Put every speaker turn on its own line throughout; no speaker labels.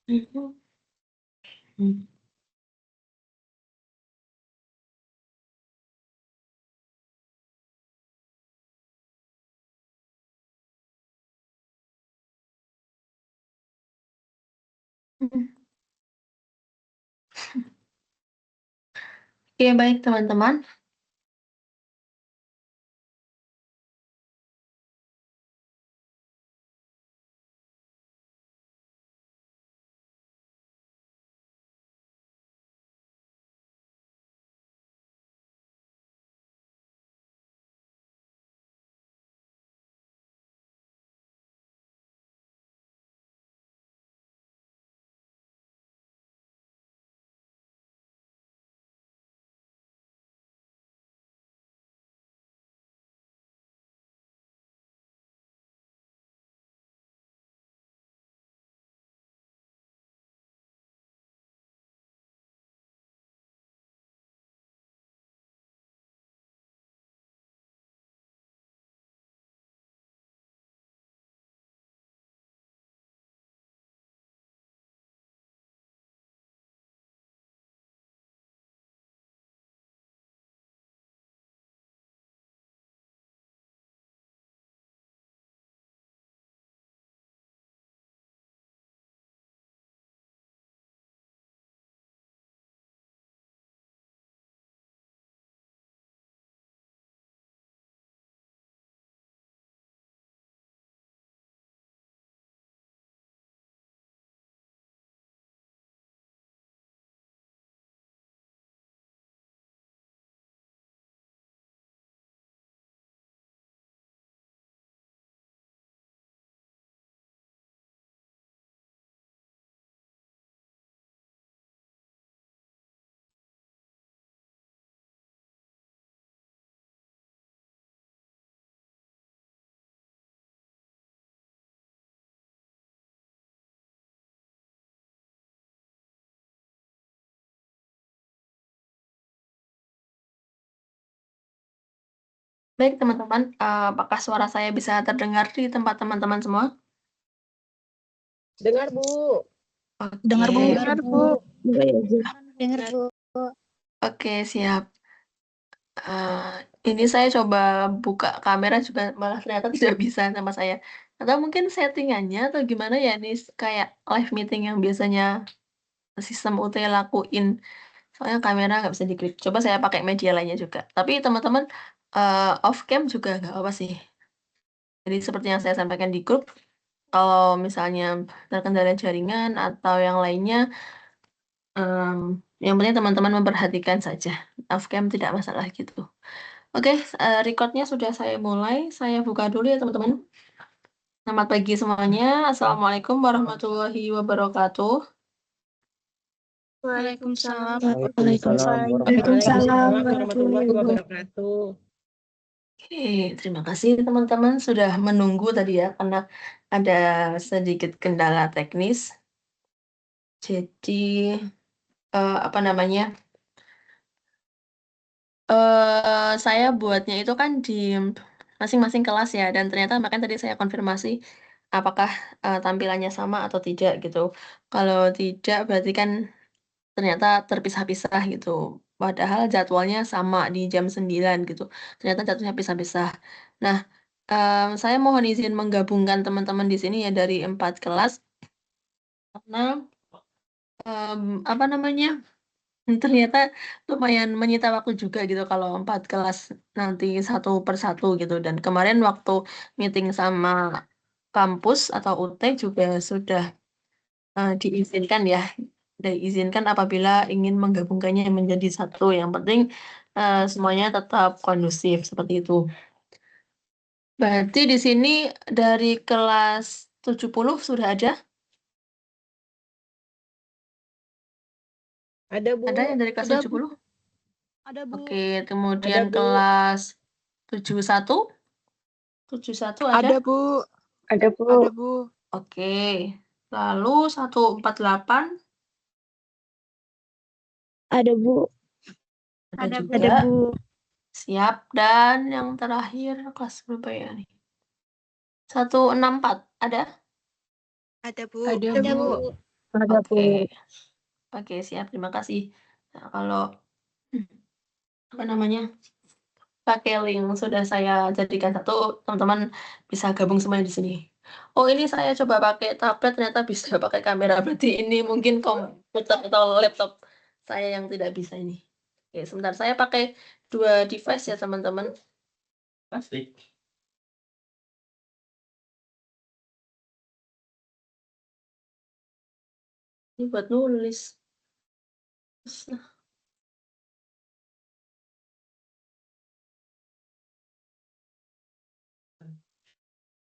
Mhm. Mhm. Oke, baik teman-teman. Baik teman-teman, apakah suara saya bisa terdengar di tempat teman-teman semua?
Dengar, Bu.
Dengar, Bu.
Oke.
Dengar, Bu. Dengar, Bu.
Oke, siap. Ini saya coba buka kamera juga malah ternyata tidak bisa sama saya. Atau mungkin settingannya atau gimana ya, ini kayak live meeting yang biasanya sistem UT lakuin. Soalnya kamera nggak bisa diklik. Coba saya pakai media lainnya juga. Tapi teman-teman, off cam juga nggak apa sih. Jadi seperti yang saya sampaikan di grup, kalau misalnya terkendala jaringan atau yang lainnya, yang penting teman-teman memperhatikan saja. Off cam tidak masalah gitu. Oke, record-nya sudah saya mulai. Saya buka dulu ya teman-teman. Selamat pagi semuanya. Assalamualaikum warahmatullahi wabarakatuh.
Waalaikumsalam.
Waalaikumsalam warahmatullahi wabarakatuh.
Oke, terima kasih teman-teman sudah menunggu tadi ya, karena ada sedikit kendala teknis. Jadi, apa namanya, saya buatnya itu kan di masing-masing kelas ya, dan ternyata makanya tadi saya konfirmasi apakah tampilannya sama atau tidak gitu. Kalau tidak berarti kan ternyata terpisah-pisah gitu. Padahal jadwalnya sama di jam 9 gitu. Ternyata jadwalnya pisah-pisah. Nah, saya mohon izin menggabungkan teman-teman di sini ya dari 4 kelas karena apa namanya? Ternyata lumayan menyita waktu juga gitu kalau 4 kelas nanti satu per satu gitu. Dan kemarin waktu meeting sama kampus atau UT juga sudah diizinkan ya, diizinkan apabila ingin menggabungkannya menjadi satu. Yang penting semuanya tetap kondusif seperti itu. Berarti di sini dari kelas 70 sudah ada?
Ada, Bu.
Ada yang dari kelas
Ada,
70?
Ada, Bu.
Oke,
Ada,
kemudian
Bu.
kelas 71? 71 ada?
Ada, Bu.
Ada, Bu.
Ada, Bu.
Oke. Lalu 148
Ada, Bu.
ada juga.
Ada, Bu.
Siap. Dan yang terakhir kelas berapa ya nih? 164 ada?
Ada, Bu.
Ada, Bu. Ada, Bu.
Oke, siap. Terima kasih. Nah, kalau apa namanya pakai link sudah saya jadikan satu, teman-teman bisa gabung semuanya di sini. Oh, ini saya coba pakai tablet ternyata bisa pakai kamera. Berarti ini mungkin komputer atau laptop saya yang tidak bisa ini. Oke, sebentar saya pakai dua device ya teman-teman.
Pasti.
Ini buat nulis. Nah.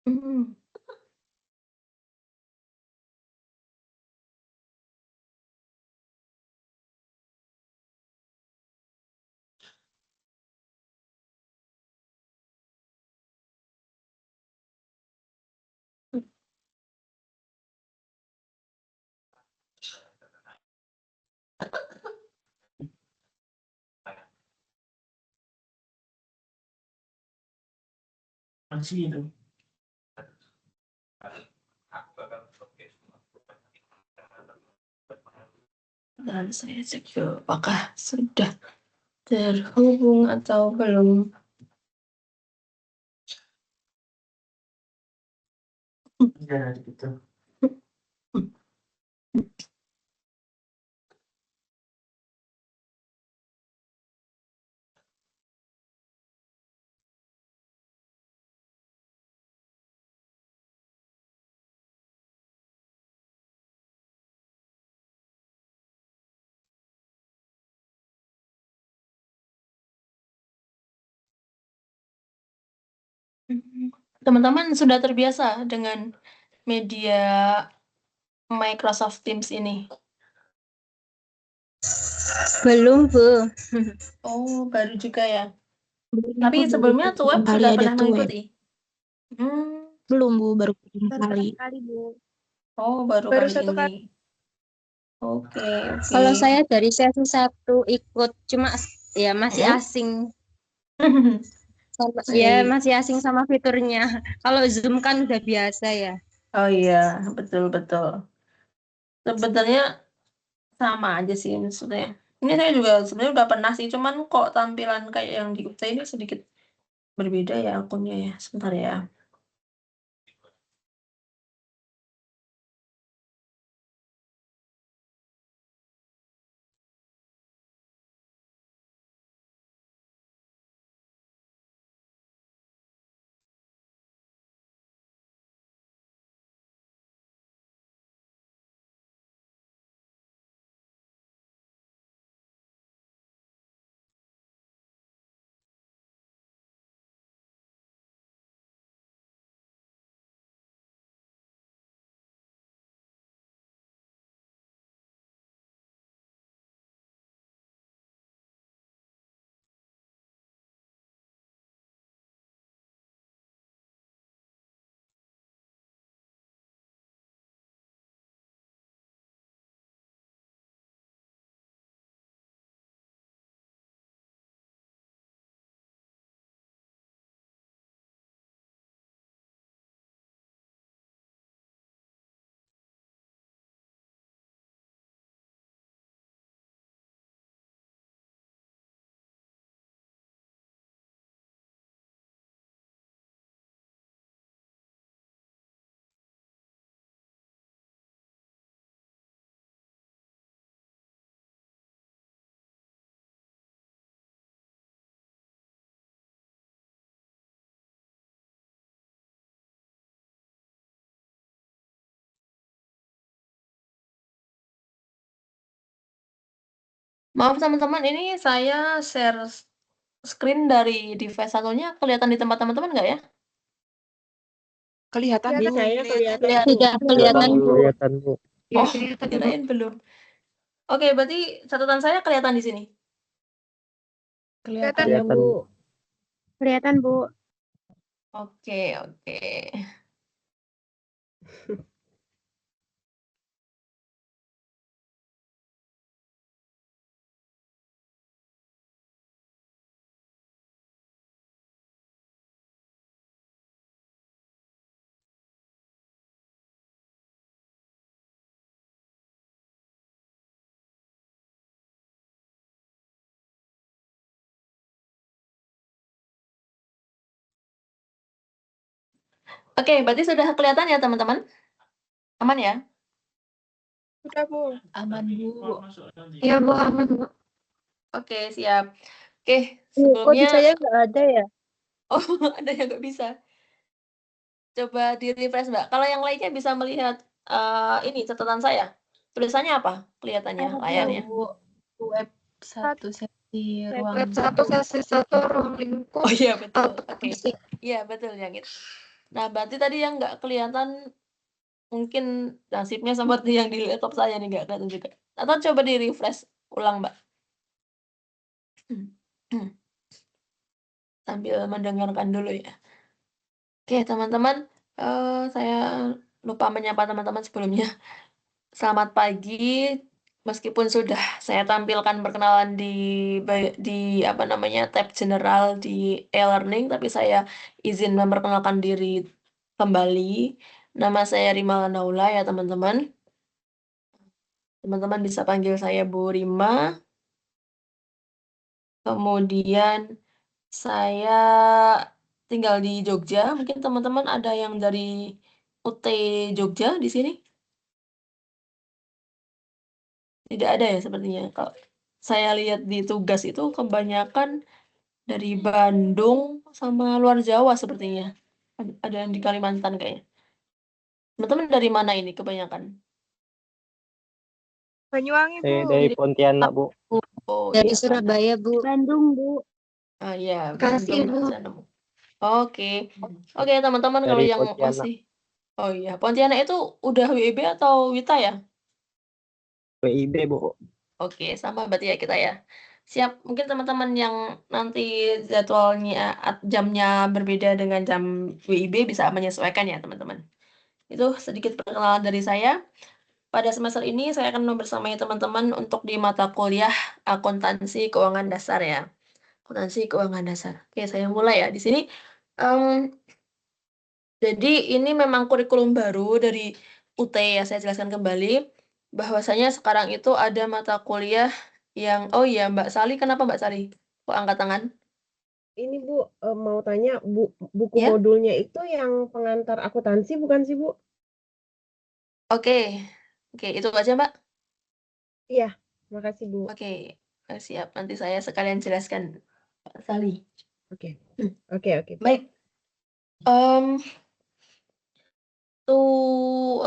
Hmm.
Masih itu.
Dan saya cek dulu apakah sudah terhubung atau belum.
Ya, gitu.
Teman-teman sudah terbiasa dengan media Microsoft Teams ini?
Belum, Bu.
Oh, baru juga ya. Tapi sebelumnya tuh web
Kali
sudah
ada
pernah
tuh web.
mengikuti? Hmm.
Belum, Bu, baru pertama kali.
Oh, baru
Baru
kali
satu
ini.
kali.
Oke, oke.
Kalau saya dari sesi 1 ikut, cuma ya masih
Hmm?
asing. Ya
Baik.
masih asing sama fiturnya. Kalau Zoom kan udah biasa ya.
Oh iya, betul-betul. Sebenarnya sama aja sih maksudnya. Ini saya juga sebenarnya udah pernah sih, cuman kok tampilan kayak yang di Kuta ini sedikit berbeda ya akunnya ya. Sebentar ya. Maaf teman-teman, ini saya share screen dari device satunya kelihatan di tempat teman-teman nggak ya?
Kelihatan,
Di
Bu.
saya kelihatan.
Kelihatan.
Tidak kelihatan, Bu.
Kelihatan, Bu.
Oh, kirain belum. Oke, berarti catatan saya kelihatan di sini.
Kelihatan,
Kelihatan.
Bu.
Kelihatan, Bu.
Oke, oke. Oke, berarti sudah kelihatan ya teman-teman? Aman ya?
Sudah, Bu.
Aman, Bu.
Iya, Bu, aman, Bu.
Oke, siap. Oke,
Bu, kok di
sebelumnya
saya nggak ada ya?
oh ada yang nggak bisa. Coba di refresh Mbak. Kalau yang lainnya bisa melihat ini catatan saya. Tulisannya apa? Kelihatannya layarnya.
Web satu sesi ruang
Web 1 sesi 1 ruang lingkup.
Oh iya betul. Oke.
Aplikasi.
Iya betul yang itu. Nah, berarti tadi yang nggak kelihatan mungkin nasibnya seperti yang di laptop saya nih nggak kelihatan juga. Atau coba di refresh ulang Mbak. Sambil mendengarkan dulu ya. Oke teman-teman, saya lupa menyapa teman-teman sebelumnya. Selamat pagi, meskipun sudah saya tampilkan perkenalan di apa namanya tab general di e-learning, tapi saya izin memperkenalkan diri kembali. Nama saya Rima Naula ya teman-teman. Teman-teman bisa panggil saya Bu Rima. Kemudian saya tinggal di Jogja. Mungkin teman-teman ada yang dari UT Jogja di sini? Tidak ada ya sepertinya. Kalau saya lihat di tugas itu kebanyakan dari Bandung sama luar Jawa sepertinya. Ada yang di Kalimantan kayaknya. Teman-teman dari mana ini kebanyakan?
Banyuwangi, Bu.
Dari Pontianak, Bu.
Oh
Dari
iya,
Surabaya, Bu. Bandung, Bu.
ah iya,
Makasih,
Bandung
Bu.
bisa nemu. Oke. Oke, teman-teman kalau
Dari
yang
Pontianak.
masih Oh iya, Pontianak itu udah WIB atau WITA ya?
WIB, Bu.
Oke, sama berarti ya kita ya. Siap, mungkin teman-teman yang nanti jadwalnya, jamnya berbeda dengan jam WIB bisa menyesuaikan ya teman-teman. Itu sedikit perkenalan dari saya. Pada semester ini saya akan membersamai teman-teman untuk di mata kuliah akuntansi keuangan dasar ya. Akuntansi keuangan dasar. Oke, saya mulai ya. Di sini, em, jadi ini memang kurikulum baru dari UT ya, saya jelaskan kembali. Bahwasanya sekarang itu ada mata kuliah yang, oh iya Mbak Sali, kenapa Mbak Sali? Kok angkat tangan?
Ini Bu, mau tanya buku
Ya,
modulnya itu yang pengantar akuntansi bukan sih Bu?
oke. Oke, itu aja Mbak.
Iya, makasih Bu.
Oke, siap. Nanti saya sekalian jelaskan Mbak Sali.
Oke,
Hmm,
oke.
Baik. Em,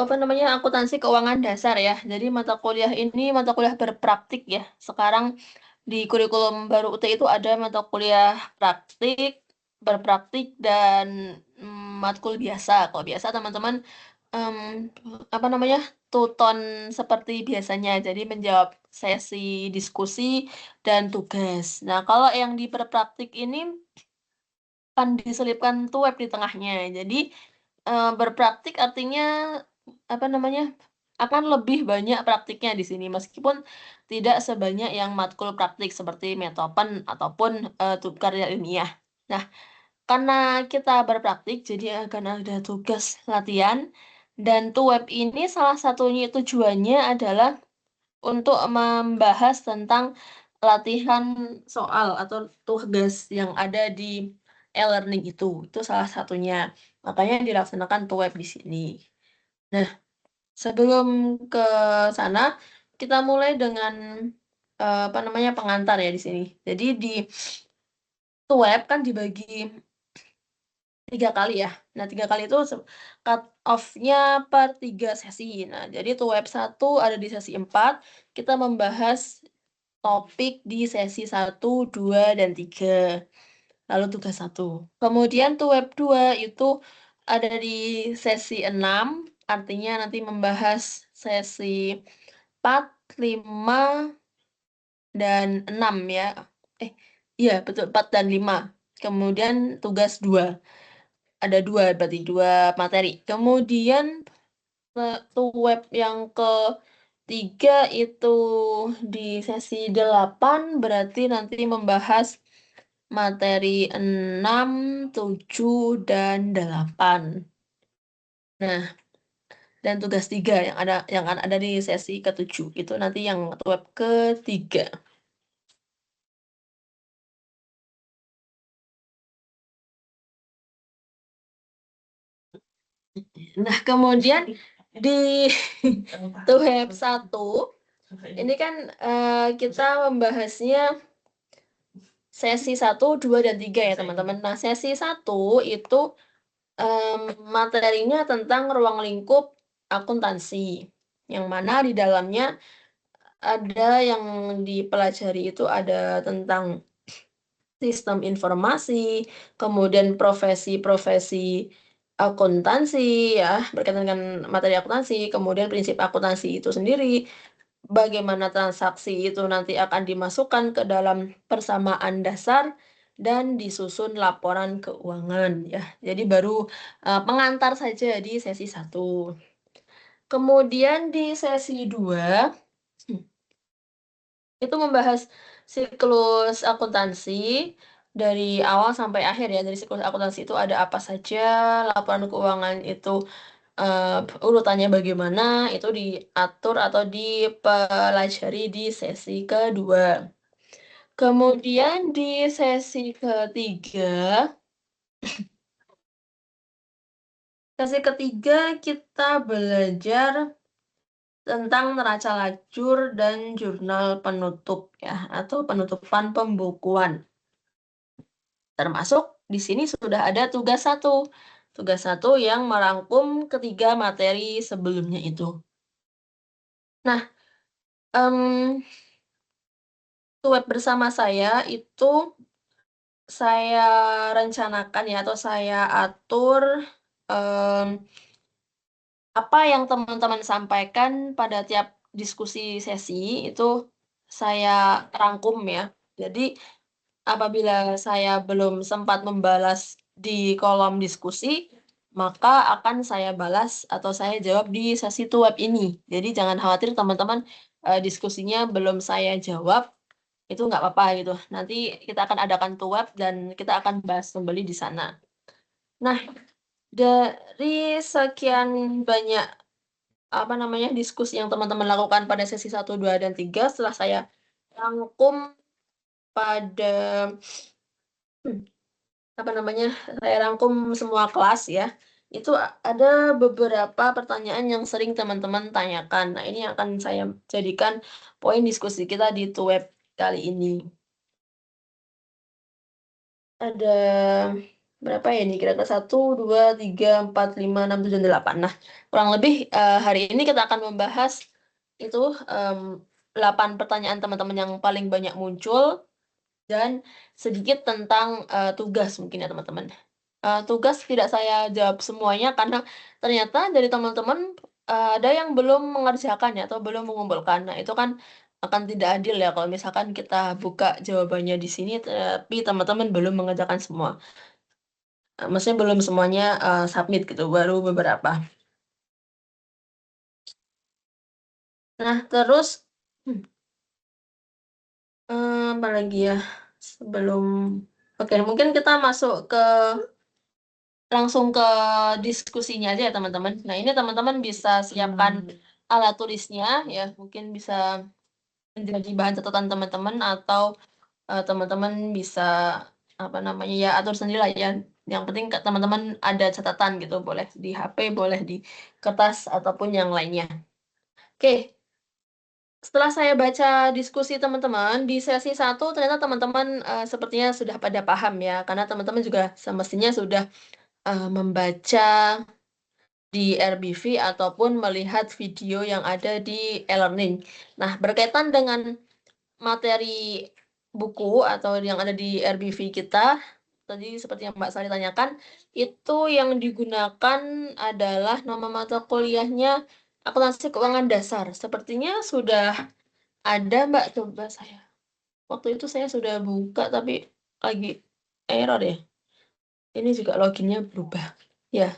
apa namanya akuntansi keuangan dasar ya. Jadi mata kuliah ini mata kuliah berpraktik ya. Sekarang di kurikulum baru UT itu ada mata kuliah praktik, berpraktik dan matkul biasa. Kalau biasa teman-teman em, apa namanya tuton seperti biasanya. Jadi menjawab sesi diskusi dan tugas. Nah, kalau yang di berpraktik ini akan diselipkan tuweb di tengahnya. Jadi berpraktik artinya apa namanya akan lebih banyak praktiknya di sini meskipun tidak sebanyak yang matkul praktik seperti metopen ataupun karya ilmiah. Nah, karena kita berpraktik jadi akan ada tugas latihan dan tuweb ini salah satunya tujuannya adalah untuk membahas tentang latihan soal atau tugas yang ada di e-learning itu. Itu salah satunya. Makanya dilaksanakan tuweb di sini. Nah, sebelum ke sana, kita mulai dengan apa namanya pengantar ya di sini. Jadi di tuweb kan dibagi 3 kali ya. Nah, 3 kali itu cut off-nya per 3 sesi. Nah, jadi tuweb 1 ada di sesi 4. Kita membahas topik di sesi 1, 2, dan 3. Lalu tugas 1. Kemudian tuh web 2 itu ada di sesi 6, artinya nanti membahas sesi 4, 5, dan 6 ya. Iya betul 4 dan 5. Kemudian tugas 2. Ada 2 berarti 2 materi. Kemudian tuh web yang ketiga itu di sesi 8 berarti nanti membahas materi 6, 7, dan 8. Nah, dan tugas 3 yang ada di sesi ke-7 itu nanti yang web ketiga. Nah, kemudian di TUHEP 1 ini kan kita membahasnya sesi 1, 2, dan 3 ya teman-teman. Nah, sesi 1 itu materinya tentang ruang lingkup akuntansi, yang mana di dalamnya ada yang dipelajari itu ada tentang sistem informasi, kemudian profesi-profesi akuntansi ya, berkaitan dengan materi akuntansi, kemudian prinsip akuntansi itu sendiri, bagaimana transaksi itu nanti akan dimasukkan ke dalam persamaan dasar dan disusun laporan keuangan ya. Jadi baru pengantar saja di sesi 1. Kemudian di sesi 2 itu membahas siklus akuntansi dari awal sampai akhir ya. Dari siklus akuntansi itu ada apa saja, laporan keuangan itu urutannya bagaimana, itu diatur atau dipelajari di sesi kedua. Kemudian di sesi ketiga kita belajar tentang neraca lajur dan jurnal penutup ya, atau penutupan pembukuan. Termasuk di sini sudah ada tugas 1. Tugas 1 yang merangkum ketiga materi sebelumnya itu. Nah, web bersama saya itu saya rencanakan ya, atau saya atur apa yang teman-teman sampaikan pada tiap diskusi sesi itu saya rangkum ya. Jadi apabila saya belum sempat membalas di kolom diskusi, maka akan saya balas atau saya jawab di sesi web ini. Jadi jangan khawatir teman-teman, diskusinya belum saya jawab, itu nggak apa-apa gitu. Nanti kita akan adakan web dan kita akan bahas kembali di sana. Nah, dari sekian banyak diskusi yang teman-teman lakukan pada sesi 1, 2, dan 3, setelah saya rangkum pada saya rangkum semua kelas ya, itu ada beberapa pertanyaan yang sering teman-teman tanyakan. Nah, ini akan saya jadikan poin diskusi kita di web kali ini. Ada berapa ya ini? Kira-kira 1, 2, 3, 4, 5, 6, 7, 8. Nah, kurang lebih hari ini kita akan membahas itu 8 pertanyaan teman-teman yang paling banyak muncul dan sedikit tentang tugas mungkin ya teman-teman. Tugas tidak saya jawab semuanya karena ternyata dari teman-teman ada yang belum mengerjakan ya atau belum mengumpulkan. Nah, itu kan akan tidak adil ya kalau misalkan kita buka jawabannya di sini tapi teman-teman belum mengerjakan semua. Maksudnya belum semuanya submit gitu, baru beberapa. Nah, terus apa lagi ya sebelum mungkin kita masuk langsung ke diskusinya aja ya teman-teman. Nah, ini teman-teman bisa siapkan alat tulisnya ya, mungkin bisa menjadi bahan catatan teman-teman atau teman-teman bisa ya atur sendiri lah ya. Yang penting teman-teman ada catatan gitu, boleh di HP, boleh di kertas ataupun yang lainnya. Oke. Setelah saya baca diskusi teman-teman di sesi 1, ternyata teman-teman sepertinya sudah pada paham ya, karena teman-teman juga semestinya sudah membaca di RBV ataupun melihat video yang ada di e-learning. Nah, berkaitan dengan materi buku atau yang ada di RBV kita, tadi seperti yang Mbak Sari tanyakan, itu yang digunakan adalah nama mata kuliahnya Akuntansi Keuangan Dasar. Sepertinya sudah ada Mbak, coba saya. Waktu itu saya sudah buka tapi lagi error ya. Ini juga loginnya berubah. Ya.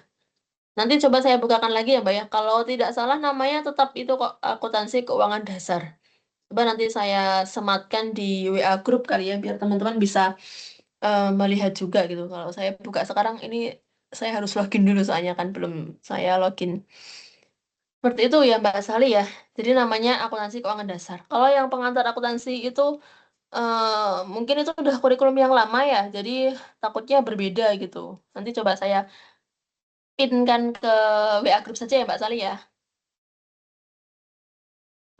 Nanti coba saya bukakan lagi ya Mbak ya. Kalau tidak salah namanya tetap itu kok Akuntansi Keuangan Dasar. Coba nanti saya sematkan di WA grup kali ya biar teman-teman bisa melihat juga gitu. Kalau saya buka sekarang ini saya harus login dulu soalnya kan belum saya login. Seperti itu ya Mbak Sali ya. Jadi namanya Akuntansi Keuangan Dasar. Kalau yang pengantar akuntansi itu mungkin itu udah kurikulum yang lama ya. Jadi takutnya berbeda gitu. Nanti coba saya pinkan ke WA grup saja ya Mbak Sali ya.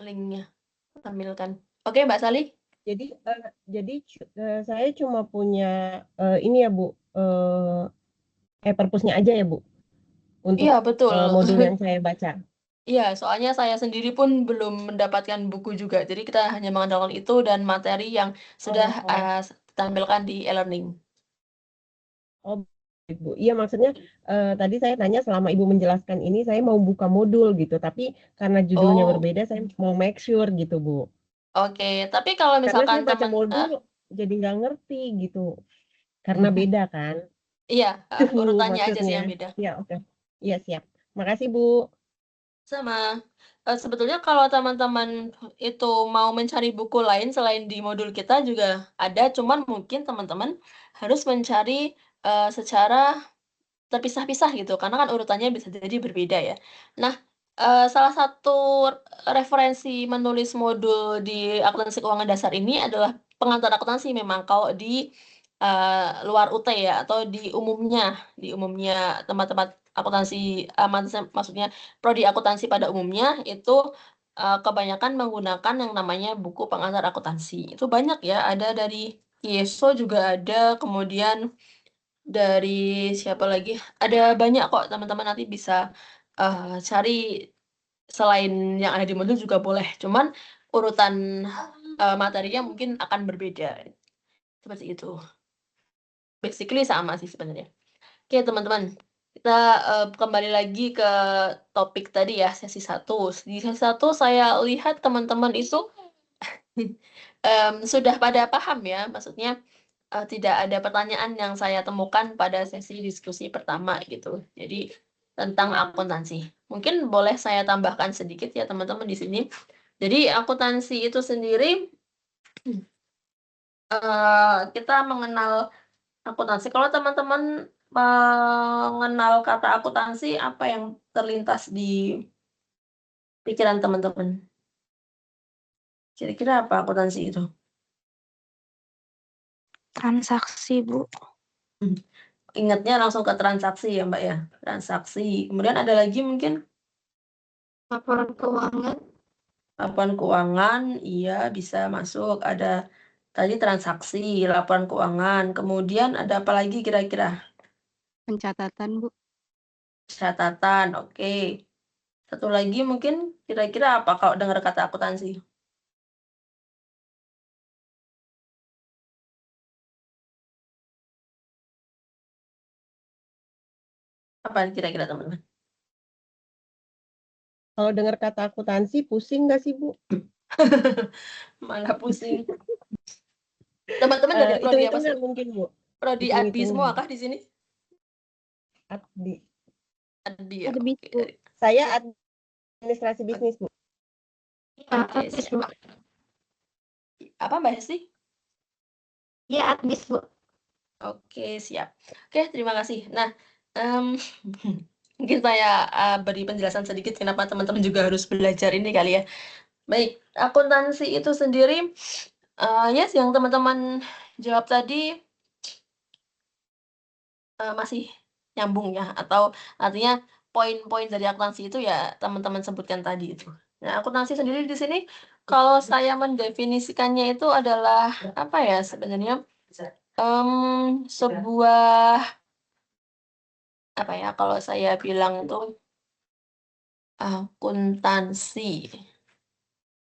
Linknya tampilkan. Oke Mbak Sali.
Jadi saya cuma punya ini ya Bu, e-perpusnya aja ya Bu, untuk
Iya betul.
modul yang saya baca.
Iya, soalnya saya sendiri pun belum mendapatkan buku juga. Jadi kita hanya mengandalkan itu dan materi yang sudah ditampilkan di e-learning.
Oh, baik, Bu. Iya maksudnya tadi saya tanya selama Ibu menjelaskan ini saya mau buka modul gitu, tapi karena judulnya
Oh,
berbeda saya mau make sure gitu Bu.
oke. Tapi kalau
Karena
misalkan
saya baca modul jadi nggak ngerti gitu, karena beda kan.
iya,
Itu
urutannya aja sih
maksudnya.
yang beda.
Ya oke. Iya siap. Makasih Bu.
Sama. Sebetulnya kalau teman-teman itu mau mencari buku lain selain di modul kita juga ada, cuman mungkin teman-teman harus mencari secara terpisah-pisah gitu, karena kan urutannya bisa jadi berbeda ya. Nah, salah satu referensi menulis modul di akuntansi keuangan dasar ini adalah pengantar akuntansi memang kalau di luar UT ya atau di umumnya tempat-tempat akuntansi maksudnya prodi akuntansi pada umumnya itu kebanyakan menggunakan yang namanya buku pengantar akuntansi. Itu banyak ya, ada dari IESO juga ada, kemudian dari siapa lagi? Ada banyak kok teman-teman nanti bisa cari selain yang ada di modul juga boleh. Cuman urutan materinya mungkin akan berbeda. Seperti itu. Basically sama sih sebenarnya. Oke, teman-teman. Kita kembali lagi ke topik tadi ya, sesi 1. Di sesi 1 saya lihat teman-teman itu sudah pada paham ya, maksudnya tidak ada pertanyaan yang saya temukan pada sesi diskusi pertama gitu. Jadi tentang akuntansi. Mungkin boleh saya tambahkan sedikit ya teman-teman di sini. Jadi akuntansi itu sendiri kita mengenal akuntansi. Kalau teman-teman mengenal kata akuntansi, apa yang terlintas di pikiran teman-teman? Kira-kira apa akuntansi itu?
Transaksi, Bu.
Ingatnya langsung ke transaksi ya Mbak ya. Transaksi. Kemudian ada lagi mungkin
Laporan keuangan.
laporan keuangan, iya bisa masuk. Ada tadi transaksi, laporan keuangan. Kemudian ada apa lagi kira-kira?
Pencatatan, Bu.
Catatan, oke. Satu lagi mungkin kira-kira apa kalau dengar kata akuntansi? Apa kira-kira teman-teman?
Kalau dengar kata akuntansi pusing nggak sih Bu?
Malah pusing. Teman-teman dari prodi apa sih?
Hitung-hitungan mungkin Bu.
Prodi ADI
Hitung-hitungan.
semua kah di sini?
ADI.
ADI ya.
Adbi,
Oke.
Bu.
Saya administrasi bisnis Bu.
Oke, siap. Apa Mbak Hesti?
Ya, admis, Bu.
Oke, siap. Oke, terima kasih. Nah, mungkin saya beri penjelasan sedikit kenapa teman-teman juga harus belajar ini kali ya. Baik, akuntansi itu sendiri, yes, yang teman-teman jawab tadi masih nyambung ya, atau artinya poin-poin dari akuntansi itu ya teman-teman sebutkan tadi itu. Nah, akuntansi sendiri di sini, kalau saya mendefinisikannya itu adalah apa ya sebenarnya? Sebuah apa ya kalau saya bilang tuh akuntansi.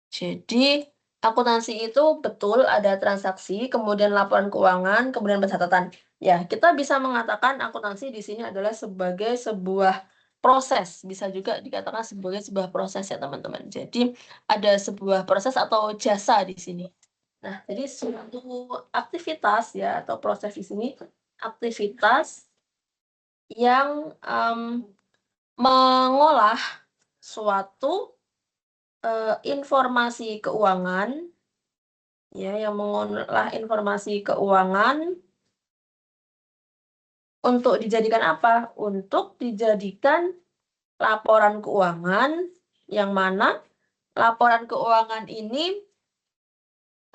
Jadi akuntansi itu betul ada transaksi, kemudian laporan keuangan, kemudian pencatatan. Ya, kita bisa mengatakan akuntansi di sini adalah sebagai sebuah proses, bisa juga dikatakan sebagai sebuah proses ya teman-teman. Jadi ada sebuah proses atau jasa di sini. Nah, jadi suatu aktivitas ya atau proses di sini aktivitas yang mengolah suatu informasi keuangan, ya, yang mengolah informasi keuangan untuk dijadikan apa? Untuk dijadikan laporan keuangan, yang mana laporan keuangan ini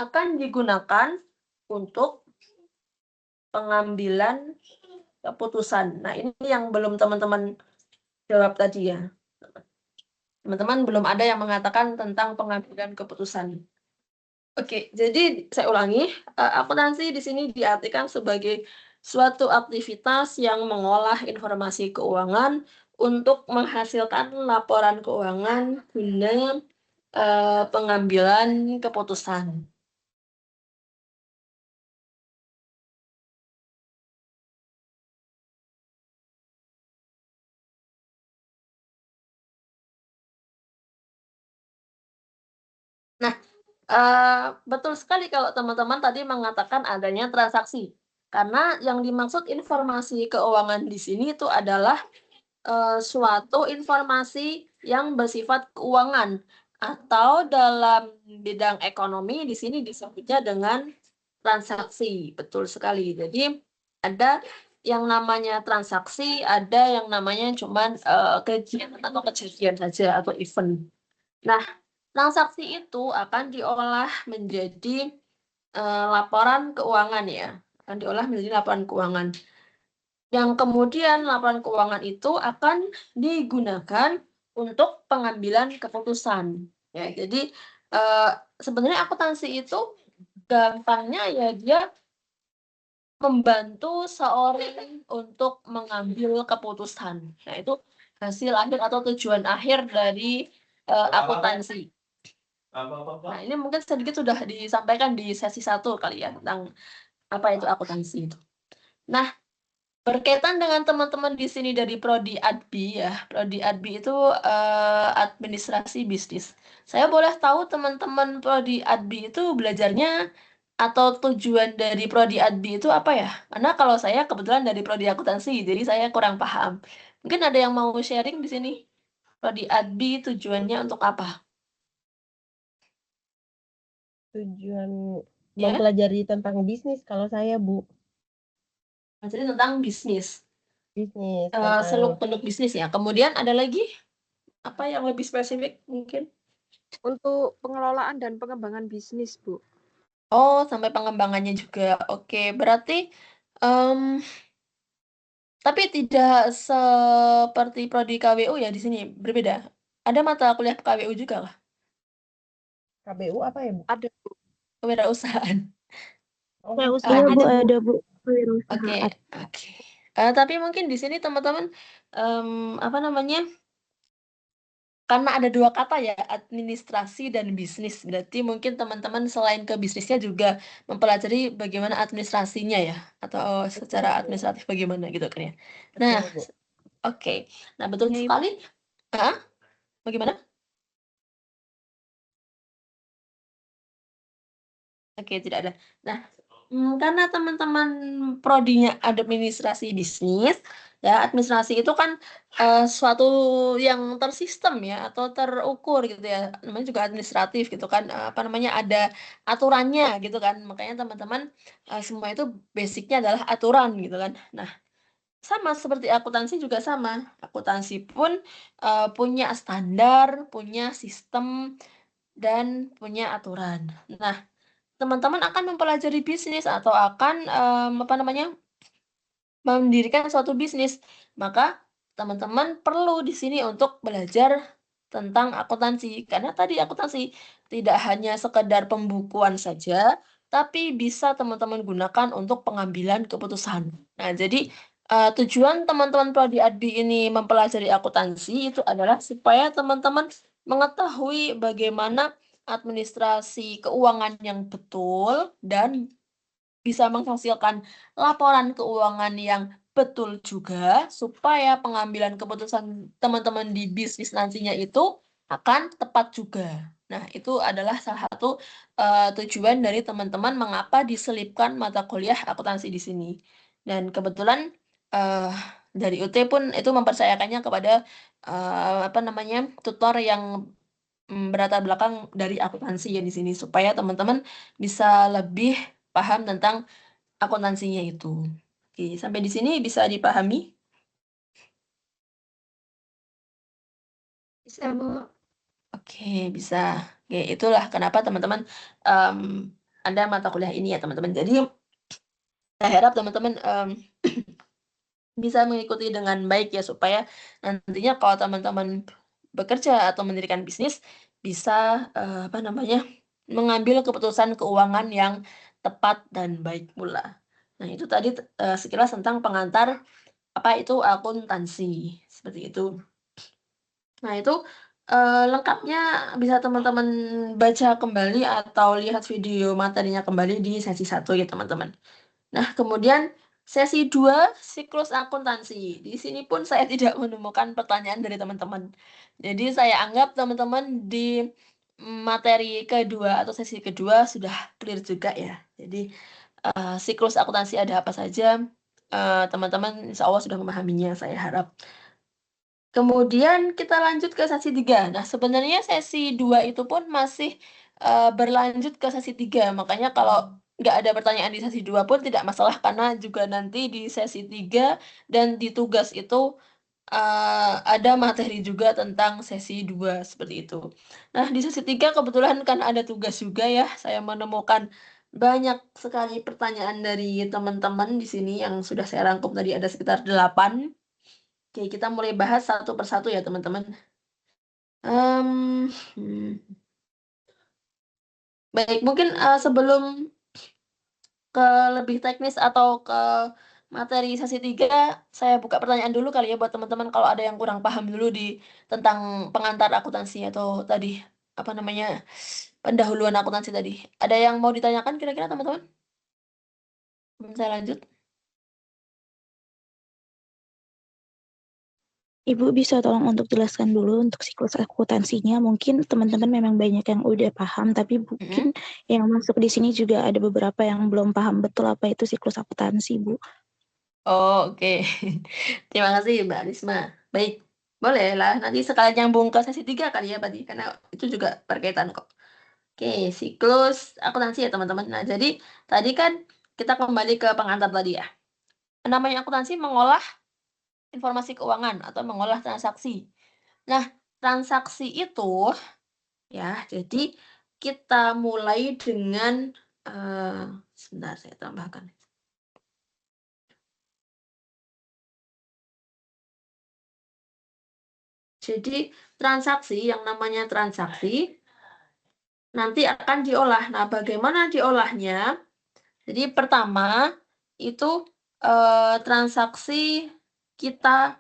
akan digunakan untuk pengambilan keputusan. Nah, ini yang belum teman-teman jawab tadi ya. Teman-teman belum ada yang mengatakan tentang pengambilan keputusan. Oke, jadi saya ulangi, akuntansi di sini diartikan sebagai suatu aktivitas yang mengolah informasi keuangan untuk menghasilkan laporan keuangan guna pengambilan keputusan. Nah, betul sekali kalau teman-teman tadi mengatakan adanya transaksi. Karena yang dimaksud informasi keuangan di sini itu adalah suatu informasi yang bersifat keuangan atau dalam bidang ekonomi di sini disebutnya dengan transaksi. Betul sekali. Jadi ada yang namanya transaksi, ada yang namanya cuman kegiatan atau kejadian saja atau event. Nah, transaksi itu akan diolah menjadi laporan keuangan ya, akan diolah menjadi laporan keuangan. Yang kemudian laporan keuangan itu akan digunakan untuk pengambilan keputusan. Ya, jadi sebenarnya akuntansi itu gampangnya ya dia membantu seorang untuk mengambil keputusan. Nah, itu hasil akhir atau tujuan akhir dari akuntansi. Nah, ini mungkin sedikit sudah disampaikan di sesi 1 kali ya, tentang apa itu akuntansi itu. Nah, berkaitan dengan teman-teman di sini dari Prodi Adbi ya, Prodi Adbi itu administrasi bisnis. Saya boleh tahu teman-teman Prodi Adbi itu belajarnya atau tujuan dari Prodi Adbi itu apa ya? Karena kalau saya kebetulan dari Prodi Akuntansi, jadi saya kurang paham. Mungkin ada yang mau sharing di sini? Prodi Adbi tujuannya untuk apa?
Tujuan
Ya,
mempelajari tentang bisnis kalau saya, Bu.
jadi tentang bisnis.
Bisnis tentang
Seluk-beluk bisnis ya. Kemudian ada lagi apa yang lebih spesifik mungkin?
Untuk pengelolaan dan pengembangan bisnis, Bu.
Oh, sampai pengembangannya juga. Oke, berarti tapi tidak seperti prodi KWU ya di sini, berbeda. Ada mata kuliah KWU juga kah?
KBU apa ya, Bu?
Ada, Bu.
Kewirausahaan.
Oh,
Saya
Ah,
usaha
ada,
Bu,
Bu.
ada Bu.
Oke,
Kewirausahaan.
oke. Tapi mungkin di sini teman-teman apa namanya? Karena ada 2 kata ya, administrasi dan bisnis. Berarti mungkin teman-teman selain ke bisnisnya juga mempelajari bagaimana administrasinya ya, atau secara
betul, Bu.
administratif bagaimana gitu kan ya.
Betul,
Nah,
Bu.
oke. Nah, betul
Ya, Ibu.
sekali. Hah? Bagaimana? Oke, tidak ada. Nah, karena teman-teman prodinya administrasi bisnis, ya administrasi itu kan suatu yang tersistem ya atau terukur gitu ya, namanya juga administratif gitu kan, apa namanya ada aturannya gitu kan, makanya teman-teman semua itu basicnya adalah aturan gitu kan. Nah, sama seperti akuntansi juga sama, akuntansi pun punya standar, punya sistem dan punya aturan. Nah, teman-teman akan mempelajari bisnis atau akan apa namanya mendirikan suatu bisnis, maka teman-teman perlu di sini untuk belajar tentang akuntansi. Karena tadi akuntansi tidak hanya sekedar pembukuan saja, tapi bisa teman-teman gunakan untuk pengambilan keputusan. Nah, jadi tujuan teman-teman prodi Adbi ini mempelajari akuntansi itu adalah supaya teman-teman mengetahui bagaimana administrasi keuangan yang betul dan bisa menghasilkan laporan keuangan yang betul juga, supaya pengambilan keputusan teman-teman di bisnis nantinya itu akan tepat juga. Nah, itu adalah salah satu tujuan dari teman-teman mengapa diselipkan mata kuliah akuntansi di sini. Dan kebetulan dari UT pun itu mempercayakannya kepada apa namanya tutor yang berlatar belakang dari akuntansi ya di sini supaya teman-teman bisa lebih paham tentang akuntansinya itu. Oke, sampai di sini bisa dipahami?
Bisa, Bu.
Oke, bisa. Oke, itulah kenapa teman-teman ada mata kuliah ini ya teman-teman. Jadi saya harap teman-teman bisa mengikuti dengan baik ya, supaya nantinya kalau teman-teman bekerja atau mendirikan bisnis bisa mengambil keputusan keuangan yang tepat dan baik pula. Nah, itu tadi sekilas tentang pengantar apa itu akuntansi, seperti itu. Nah, itu lengkapnya bisa teman-teman baca kembali atau lihat video materinya kembali di sesi 1 ya, teman-teman. Nah, kemudian sesi 2, siklus akuntansi. Di sini pun saya tidak menemukan pertanyaan dari teman-teman. Jadi saya anggap teman-teman di materi kedua atau sesi kedua sudah clear juga ya. Jadi siklus akuntansi ada apa saja, teman-teman insya Allah sudah memahaminya, saya harap. Kemudian kita lanjut ke sesi 3. Nah, sebenarnya sesi 2 itu pun masih berlanjut ke sesi 3. Makanya kalau nggak ada pertanyaan di sesi 2 pun tidak masalah, karena juga nanti di sesi 3 dan di tugas itu ada materi juga tentang sesi 2, seperti itu. Nah, di sesi 3 kebetulan kan ada tugas juga ya. Saya menemukan banyak sekali pertanyaan dari teman-teman di sini yang sudah saya rangkum tadi, ada sekitar 8. Oke, kita mulai bahas satu persatu ya, teman-teman. Baik, mungkin sebelum ke lebih teknis atau ke materi sesi 3, saya buka pertanyaan dulu kali ya buat teman-teman kalau ada yang kurang paham dulu tentang pengantar akuntansi atau tadi pendahuluan akuntansi tadi. Ada yang mau ditanyakan kira-kira, teman-teman? Saya lanjut.
Ibu bisa tolong untuk jelaskan dulu untuk siklus akuntansinya. Mungkin teman-teman memang banyak yang udah paham, tapi mungkin yang masuk di sini juga ada beberapa yang belum paham betul apa itu siklus akuntansi, Bu.
Oh, oke. Terima kasih, Mbak Risma. Baik, boleh lah. Nanti sekalian nyambung ke sesi 3 kali ya, berarti. Karena itu juga berkaitan kok. Oke, siklus akuntansi ya, teman-teman. Nah, jadi tadi kan kita kembali ke pengantar tadi ya. Namanya akuntansi mengolah informasi keuangan atau mengolah transaksi. Nah, transaksi itu ya, jadi kita mulai dengan sebentar saya tambahkan. Jadi transaksi, yang namanya transaksi nanti akan diolah. Nah, bagaimana diolahnya? Jadi pertama itu transaksi kita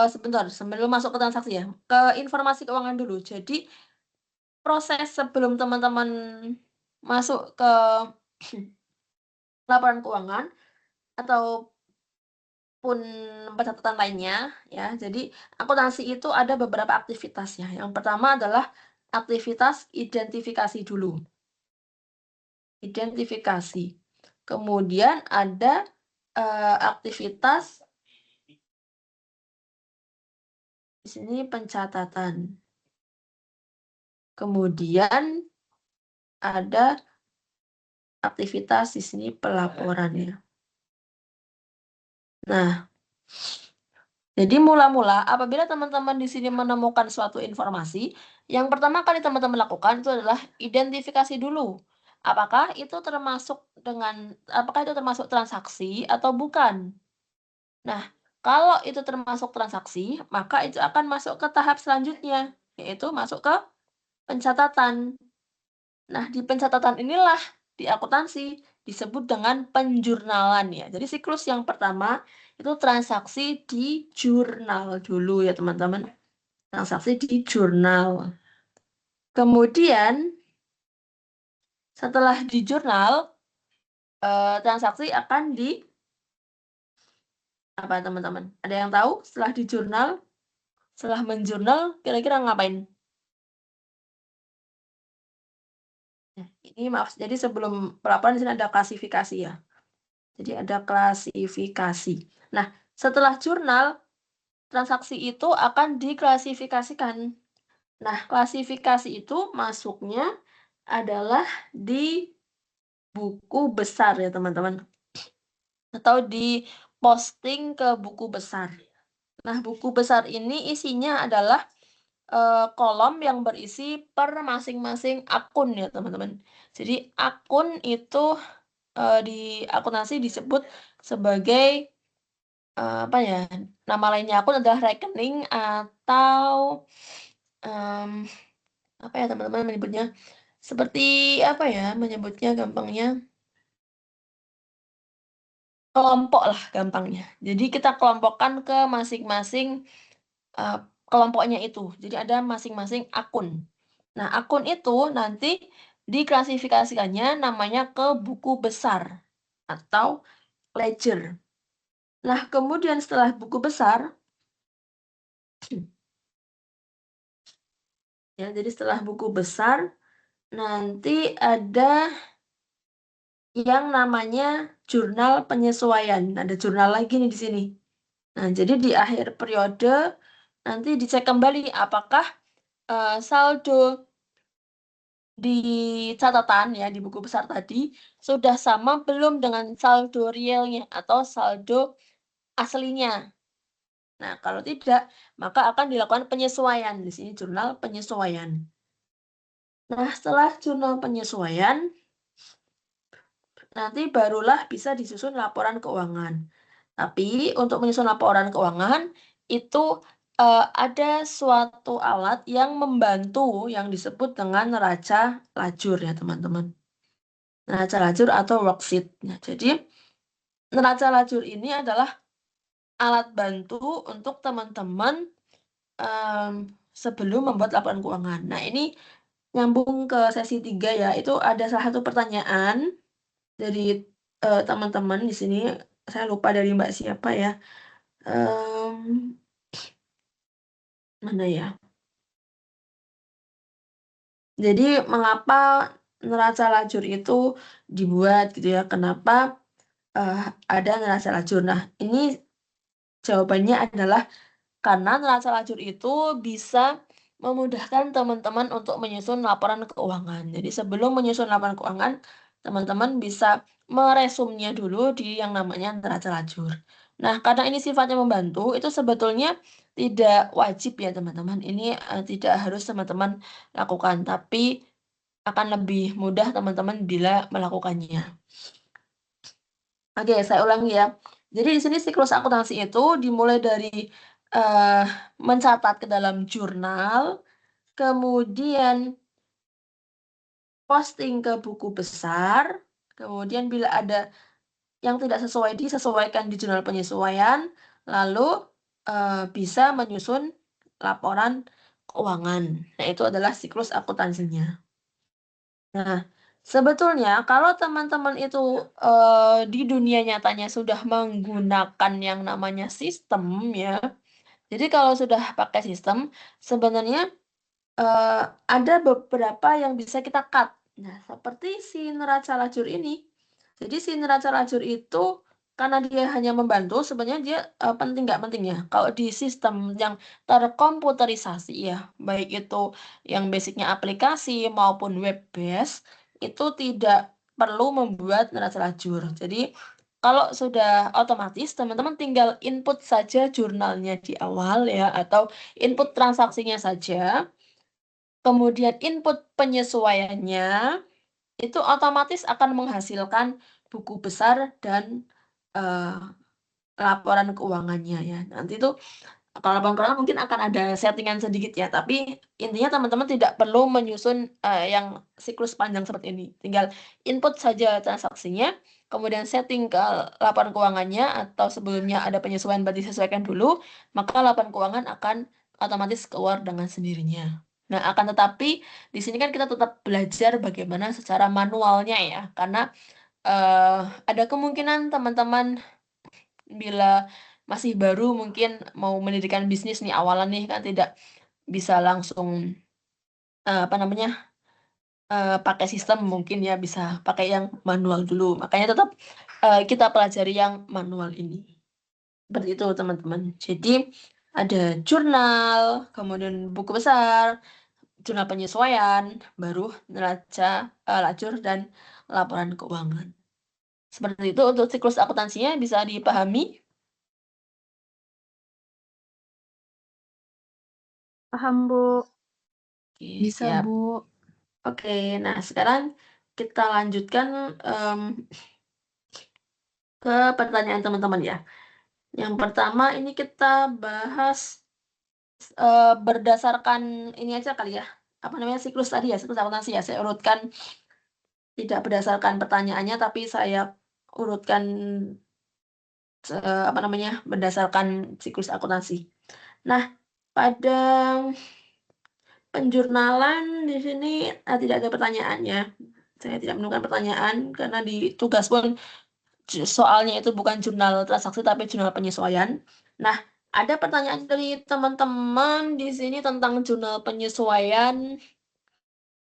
sebentar, sebelum masuk ke transaksi ya, ke informasi keuangan dulu. Jadi proses sebelum teman-teman masuk ke laporan keuangan ataupun pencatatan lainnya ya. Jadi akuntansi itu ada beberapa aktivitasnya. Yang pertama adalah aktivitas identifikasi dulu. Identifikasi. Kemudian ada aktivitas di sini pencatatan. Kemudian ada aktivitas di sini pelaporannya. Nah, jadi mula-mula apabila teman-teman di sini menemukan suatu informasi, yang pertama kali teman-teman lakukan itu adalah identifikasi dulu. Apakah itu termasuk transaksi atau bukan? Nah, kalau itu termasuk transaksi, maka itu akan masuk ke tahap selanjutnya, yaitu masuk ke pencatatan. Nah, di pencatatan inilah di akuntansi disebut dengan penjurnalan ya. Jadi siklus yang pertama itu transaksi di jurnal dulu ya, teman-teman. Transaksi di jurnal. Kemudian setelah di jurnal, transaksi akan di apa, teman-teman? Ada yang tahu setelah di jurnal, setelah menjurnal kira-kira ngapain? Ini maaf, jadi sebelum pelaporan di sini ada klasifikasi ya. Jadi ada klasifikasi. Nah, setelah jurnal, transaksi itu akan diklasifikasikan. Nah, klasifikasi itu masuknya adalah di buku besar ya, teman-teman. Atau di posting ke buku besar. Nah, buku besar ini isinya adalah kolom yang berisi per masing-masing akun ya, teman-teman. Jadi akun itu di akuntansi disebut sebagai apa ya? Nama lainnya akun adalah rekening atau apa ya teman-teman menyebutnya? Seperti apa ya menyebutnya gampangnya? Kelompok lah gampangnya. Jadi kita kelompokkan ke masing-masing kelompoknya itu. Jadi ada masing-masing akun. Nah, akun itu nanti diklasifikasikannya namanya ke buku besar atau ledger. Nah, kemudian setelah buku besar, ya, jadi setelah buku besar, nanti ada yang namanya jurnal penyesuaian. Ada jurnal lagi nih di sini. Nah, jadi di akhir periode nanti dicek kembali apakah saldo di catatan ya di buku besar tadi sudah sama belum dengan saldo realnya atau saldo aslinya. Nah, kalau tidak, maka akan dilakukan penyesuaian. Di sini jurnal penyesuaian. Nah, setelah jurnal penyesuaian, nanti barulah bisa disusun laporan keuangan. Tapi untuk menyusun laporan keuangan, itu ada suatu alat yang membantu yang disebut dengan neraca lajur ya, teman-teman. Neraca lajur atau worksheet. Nah, jadi neraca lajur ini adalah alat bantu untuk teman-teman sebelum membuat laporan keuangan. Nah, ini nyambung ke sesi 3 ya. Itu ada salah satu pertanyaan dari teman-teman di sini. Saya lupa dari Mbak siapa ya. Mana ya? Jadi mengapa neraca lajur itu dibuat gitu ya? Kenapa ada neraca lajur? Nah, ini jawabannya adalah karena neraca lajur itu bisa memudahkan teman-teman untuk menyusun laporan keuangan. Jadi sebelum menyusun laporan keuangan, teman-teman bisa meresumnya dulu di yang namanya neraca lajur. Nah, karena ini sifatnya membantu, itu sebetulnya tidak wajib ya teman-teman. Ini tidak harus teman-teman lakukan, tapi akan lebih mudah teman-teman bila melakukannya. Oke, saya ulangi ya. Jadi di sini siklus akuntansi itu dimulai dari mencatat ke dalam jurnal, kemudian posting ke buku besar, kemudian bila ada yang tidak sesuai disesuaikan di jurnal penyesuaian, lalu bisa menyusun laporan keuangan. Nah, itu adalah siklus akuntansinya. Nah, sebetulnya kalau teman-teman itu di dunia nyatanya sudah menggunakan yang namanya sistem ya. Jadi kalau sudah pakai sistem, sebenarnya ada beberapa yang bisa kita cut. Nah, seperti si neraca lajur ini. Jadi si neraca lajur itu karena dia hanya membantu, sebenarnya dia penting nggak penting ya. Kalau di sistem yang terkomputerisasi ya, baik itu yang basicnya aplikasi maupun web based, itu tidak perlu membuat neraca lajur. Jadi kalau sudah otomatis, teman-teman tinggal input saja jurnalnya di awal ya, atau input transaksinya saja. Kemudian input penyesuaiannya, itu otomatis akan menghasilkan buku besar dan laporan keuangannya ya. Nanti itu kalau laporan keuangan mungkin akan ada settingan sedikit ya, tapi intinya teman-teman tidak perlu menyusun yang siklus panjang seperti ini. Tinggal input saja transaksinya, kemudian setting ke laporan keuangannya atau sebelumnya ada penyesuaian berarti sesuaikan dulu, maka laporan keuangan akan otomatis keluar dengan sendirinya. Nah, akan tetapi di sini kan kita tetap belajar bagaimana secara manualnya ya, karena ada kemungkinan teman-teman bila masih baru mungkin mau mendirikan bisnis nih awalan nih kan tidak bisa langsung apa namanya pakai sistem, mungkin ya bisa pakai yang manual dulu. Makanya tetap kita pelajari yang manual ini. Seperti itu teman-teman. Jadi ada jurnal, kemudian buku besar, jurnal penyesuaian, baru neraca lajur dan laporan keuangan. Seperti itu untuk siklus akuntansinya bisa dipahami.
Paham, Bu.
Oke,
Bisa,
siap.
Bu.
Oke, nah sekarang kita lanjutkan ke pertanyaan teman-teman ya. Yang pertama ini kita bahas berdasarkan ini aja kali ya. Apa namanya siklus tadi ya, siklus akuntansi ya. Saya urutkan tidak berdasarkan pertanyaannya, tapi saya urutkan apa namanya berdasarkan siklus akuntansi. Nah, pada penjurnalan di sini tidak ada pertanyaannya. Saya tidak menemukan pertanyaan karena di tugas pun soalnya itu bukan jurnal transaksi tapi jurnal penyesuaian. Nah, ada pertanyaan dari teman-teman di sini tentang jurnal penyesuaian.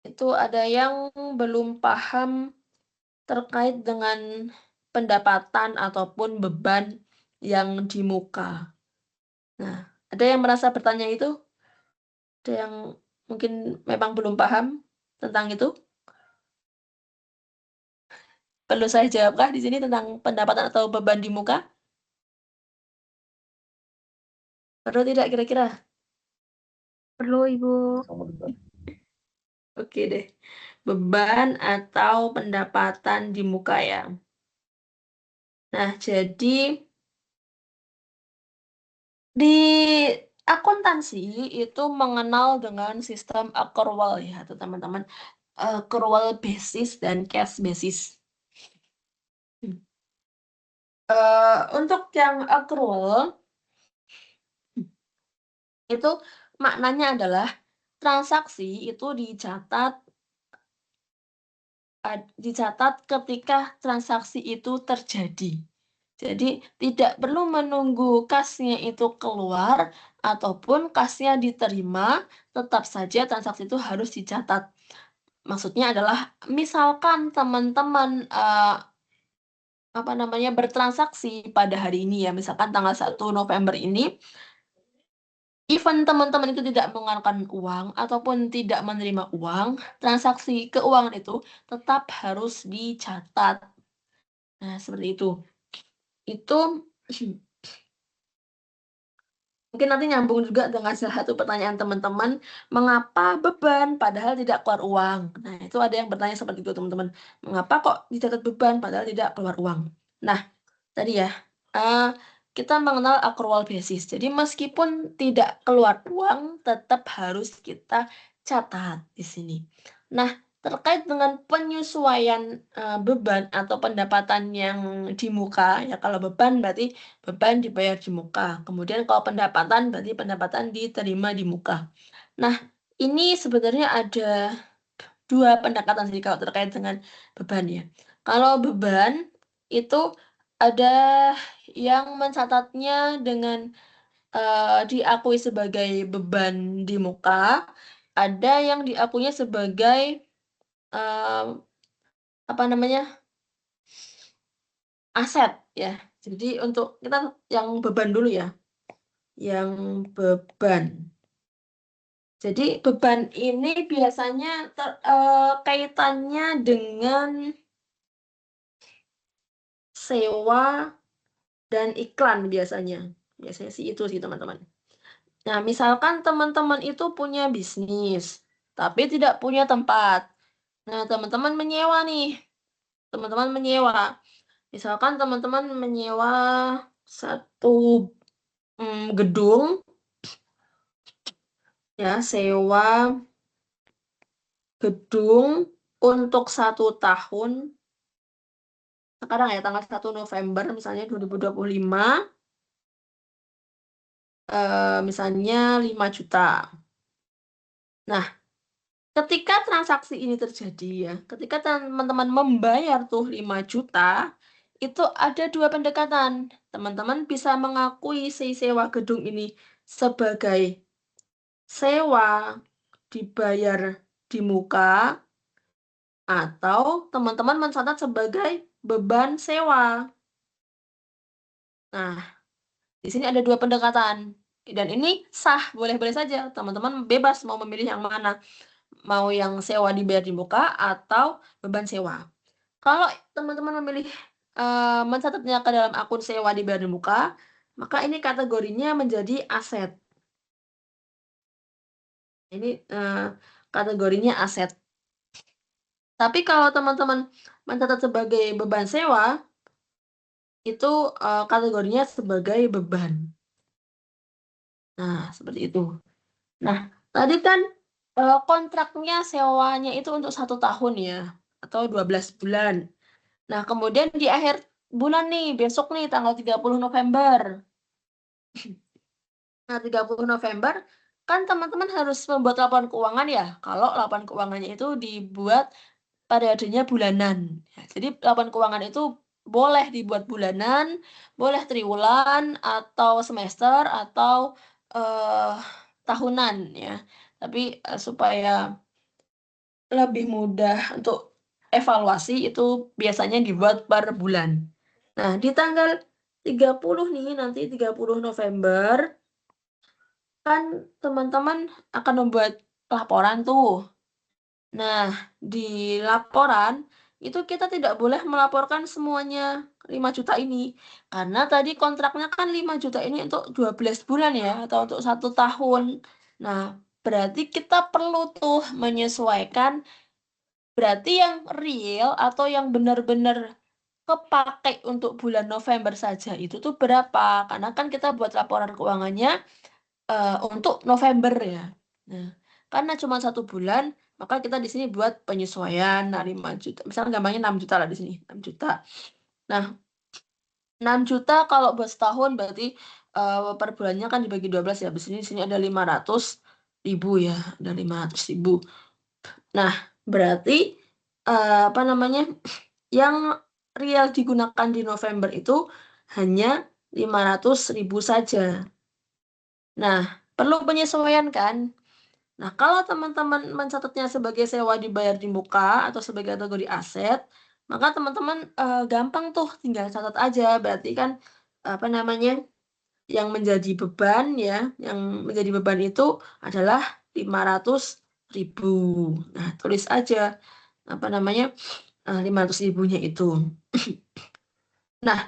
Itu ada yang belum paham terkait dengan pendapatan ataupun beban yang di muka. Nah, ada yang merasa bertanya itu? Ada yang mungkin memang belum paham tentang itu? Perlu saya jawabkah di sini tentang pendapatan atau beban di muka? Perlu tidak kira-kira?
Perlu Ibu.
Oke deh. Beban atau pendapatan di muka ya. Nah, jadi di akuntansi itu mengenal dengan sistem accrual ya, teman-teman. Accrual basis dan cash basis. Untuk yang accrual itu maknanya adalah transaksi itu dicatat ketika transaksi itu terjadi. Jadi tidak perlu menunggu kasnya itu keluar ataupun kasnya diterima, tetap saja transaksi itu harus dicatat. Maksudnya adalah misalkan teman-teman bertransaksi pada hari ini ya, misalkan tanggal 1 November ini, even teman-teman itu tidak mengeluarkan uang ataupun tidak menerima uang, transaksi keuangan itu tetap harus dicatat. Nah, seperti itu. Itu mungkin nanti nyambung juga dengan salah satu pertanyaan teman-teman, mengapa beban padahal tidak keluar uang? Nah, itu ada yang bertanya seperti itu, teman-teman. Mengapa kok dicatat beban padahal tidak keluar uang? Nah, tadi ya, kita mengenal accrual basis. Jadi meskipun tidak keluar uang, tetap harus kita catat di sini. Nah, terkait dengan penyesuaian beban atau pendapatan yang di muka, ya kalau beban berarti beban dibayar di muka. Kemudian kalau pendapatan berarti pendapatan diterima di muka. Nah, ini sebenarnya ada dua pendekatan sih kalau terkait dengan beban ya. Kalau beban itu ada yang mencatatnya dengan diakui sebagai beban di muka, ada yang diakuinya sebagai aset ya. Jadi untuk kita yang beban dulu ya. Yang beban. Jadi beban ini biasanya kaitannya dengan sewa dan iklan biasanya. Biasanya sih itu sih teman-teman. Nah, misalkan teman-teman itu punya bisnis, tapi tidak punya tempat. Nah, teman-teman menyewa nih. Teman-teman menyewa. Misalkan teman-teman menyewa satu gedung, ya, sewa gedung untuk 1 tahun. Sekarang ya, tanggal 1 November misalnya 2025, misalnya 5 juta. Nah, ketika transaksi ini terjadi ya, ketika teman-teman membayar tuh 5 juta, itu ada dua pendekatan. Teman-teman bisa mengakui si sewa gedung ini sebagai sewa dibayar di muka, atau teman-teman mencatat sebagai beban sewa. Nah, di sini ada dua pendekatan. Dan ini sah, boleh-boleh saja. Teman-teman bebas mau memilih yang mana. Mau yang sewa dibayar di muka atau beban sewa. Kalau teman-teman memilih mencatatnya ke dalam akun sewa dibayar di muka, maka ini kategorinya menjadi aset. Ini kategorinya aset. Tapi kalau teman-teman mencatat sebagai beban sewa, itu kategorinya sebagai beban. Nah, seperti itu. Nah, tadi kan kontraknya sewanya itu untuk 1 tahun ya, atau 12 bulan. Nah, kemudian di akhir bulan nih, besok nih tanggal 30 November. Nah, 30 November kan teman-teman harus membuat laporan keuangan ya. Kalau laporan keuangannya itu dibuat periodenya bulanan. Ya, jadi laporan keuangan itu boleh dibuat bulanan, boleh triwulan atau semester atau tahunan ya. Tapi supaya lebih mudah untuk evaluasi itu biasanya dibuat per bulan. Nah, di tanggal 30 nih, nanti 30 November, kan teman-teman akan membuat laporan tuh. Nah, di laporan itu kita tidak boleh melaporkan semuanya 5 juta ini. Karena tadi kontraknya kan 5 juta ini untuk 12 bulan ya, atau untuk 1 tahun. Nah, berarti kita perlu tuh menyesuaikan, berarti yang real atau yang benar-benar kepake untuk bulan November saja itu tuh berapa? Karena kan kita buat laporan keuangannya untuk November ya. Nah, karena cuma 1 bulan, maka kita di sini buat penyesuaian. Nah, 5 juta, misalnya gampangnya 6 juta lah di sini, 6 juta. Nah, 6 juta kalau buat setahun berarti per bulannya kan dibagi 12 ya. Di sini ada 500.000 ya, ada 500.000. Nah, berarti apa namanya? Yang real digunakan di November itu hanya 500.000 saja. Nah, perlu penyesuaian kan? Nah, kalau teman-teman mencatatnya sebagai sewa dibayar di muka atau sebagai kategori aset, maka teman-teman gampang tuh tinggal catat aja. Berarti kan apa namanya? Yang menjadi beban ya, yang menjadi beban itu adalah 500.000. Nah, tulis aja apa namanya? 500.000-nya itu. Nah,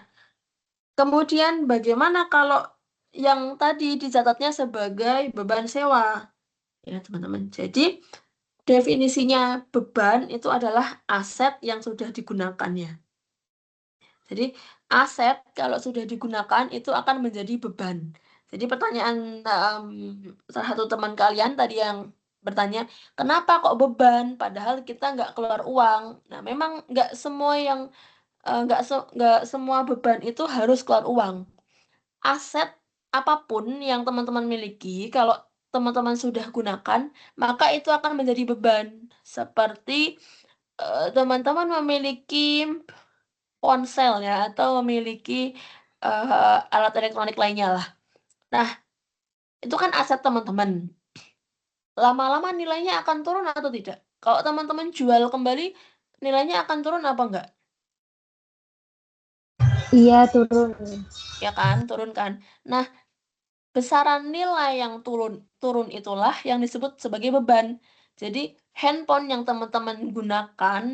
kemudian bagaimana kalau yang tadi dicatatnya sebagai beban sewa? Ya, teman-teman. Jadi, definisinya beban itu adalah aset yang sudah digunakan ya. Jadi, aset kalau sudah digunakan itu akan menjadi beban. Jadi, pertanyaan salah satu teman kalian tadi yang bertanya, kenapa kok beban? Padahal kita nggak keluar uang. Nah, memang nggak semua yang nggak semua beban itu harus keluar uang. Aset apapun yang teman-teman miliki, kalau teman-teman sudah gunakan, maka itu akan menjadi beban. Seperti teman-teman memiliki ponsel ya, atau memiliki alat elektronik lainnya lah. Nah, itu kan aset teman-teman. Lama-lama nilainya akan turun atau tidak? Kalau teman-teman jual kembali, nilainya akan turun apa enggak?
Iya, turun.
Ya kan, turun kan. Nah, besaran nilai yang turun itulah yang disebut sebagai beban. Jadi, handphone yang teman-teman gunakan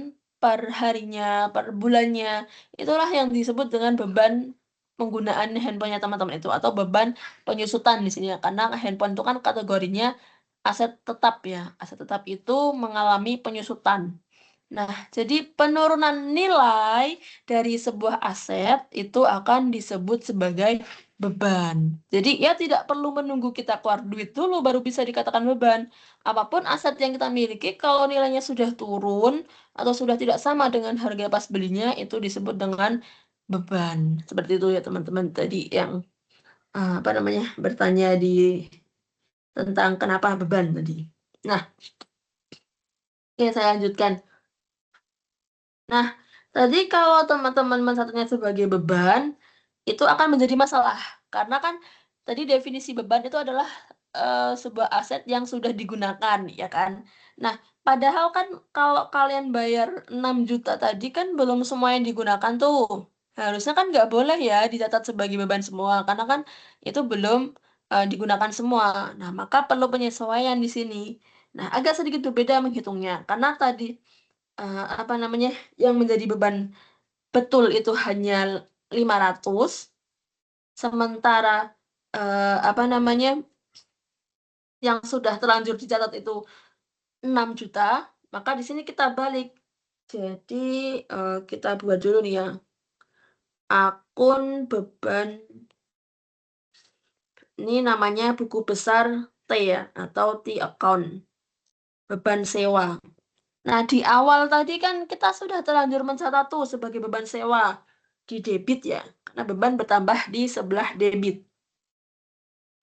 per harinya, per bulannya, itulah yang disebut dengan beban penggunaan handphonenya teman-teman itu, atau beban penyusutan di sini ya. Karena handphone itu kan kategorinya aset tetap ya. Aset tetap itu mengalami penyusutan. Nah, jadi penurunan nilai dari sebuah aset itu akan disebut sebagai beban. Jadi ya tidak perlu menunggu kita keluar duit dulu baru bisa dikatakan beban. Apapun aset yang kita miliki, kalau nilainya sudah turun atau sudah tidak sama dengan harga pas belinya, itu disebut dengan beban. Seperti itu ya teman-teman tadi yang apa namanya bertanya tentang kenapa beban tadi. Nah, oke saya lanjutkan. Nah, tadi kalau teman-teman mencatatnya sebagai beban, itu akan menjadi masalah. Karena kan tadi definisi beban itu adalah sebuah aset yang sudah digunakan, ya kan? Nah, padahal kan kalau kalian bayar 6 juta tadi kan belum semua yang digunakan tuh. Harusnya kan nggak boleh ya dicatat sebagai beban semua, karena kan itu belum digunakan semua. Nah, maka perlu penyesuaian di sini. Nah, agak sedikit berbeda menghitungnya, karena tadi apa namanya, yang menjadi beban betul itu hanya 500, sementara apa namanya, yang sudah terlanjur dicatat itu 6 juta, maka di sini kita balik. Jadi kita buat dulu nih ya. akun beban. Ini namanya buku besar T ya, atau T account. Beban sewa. Nah, di awal tadi kan kita sudah terlanjur mencatat tuh sebagai beban sewa di debit ya. Karena beban bertambah di sebelah debit.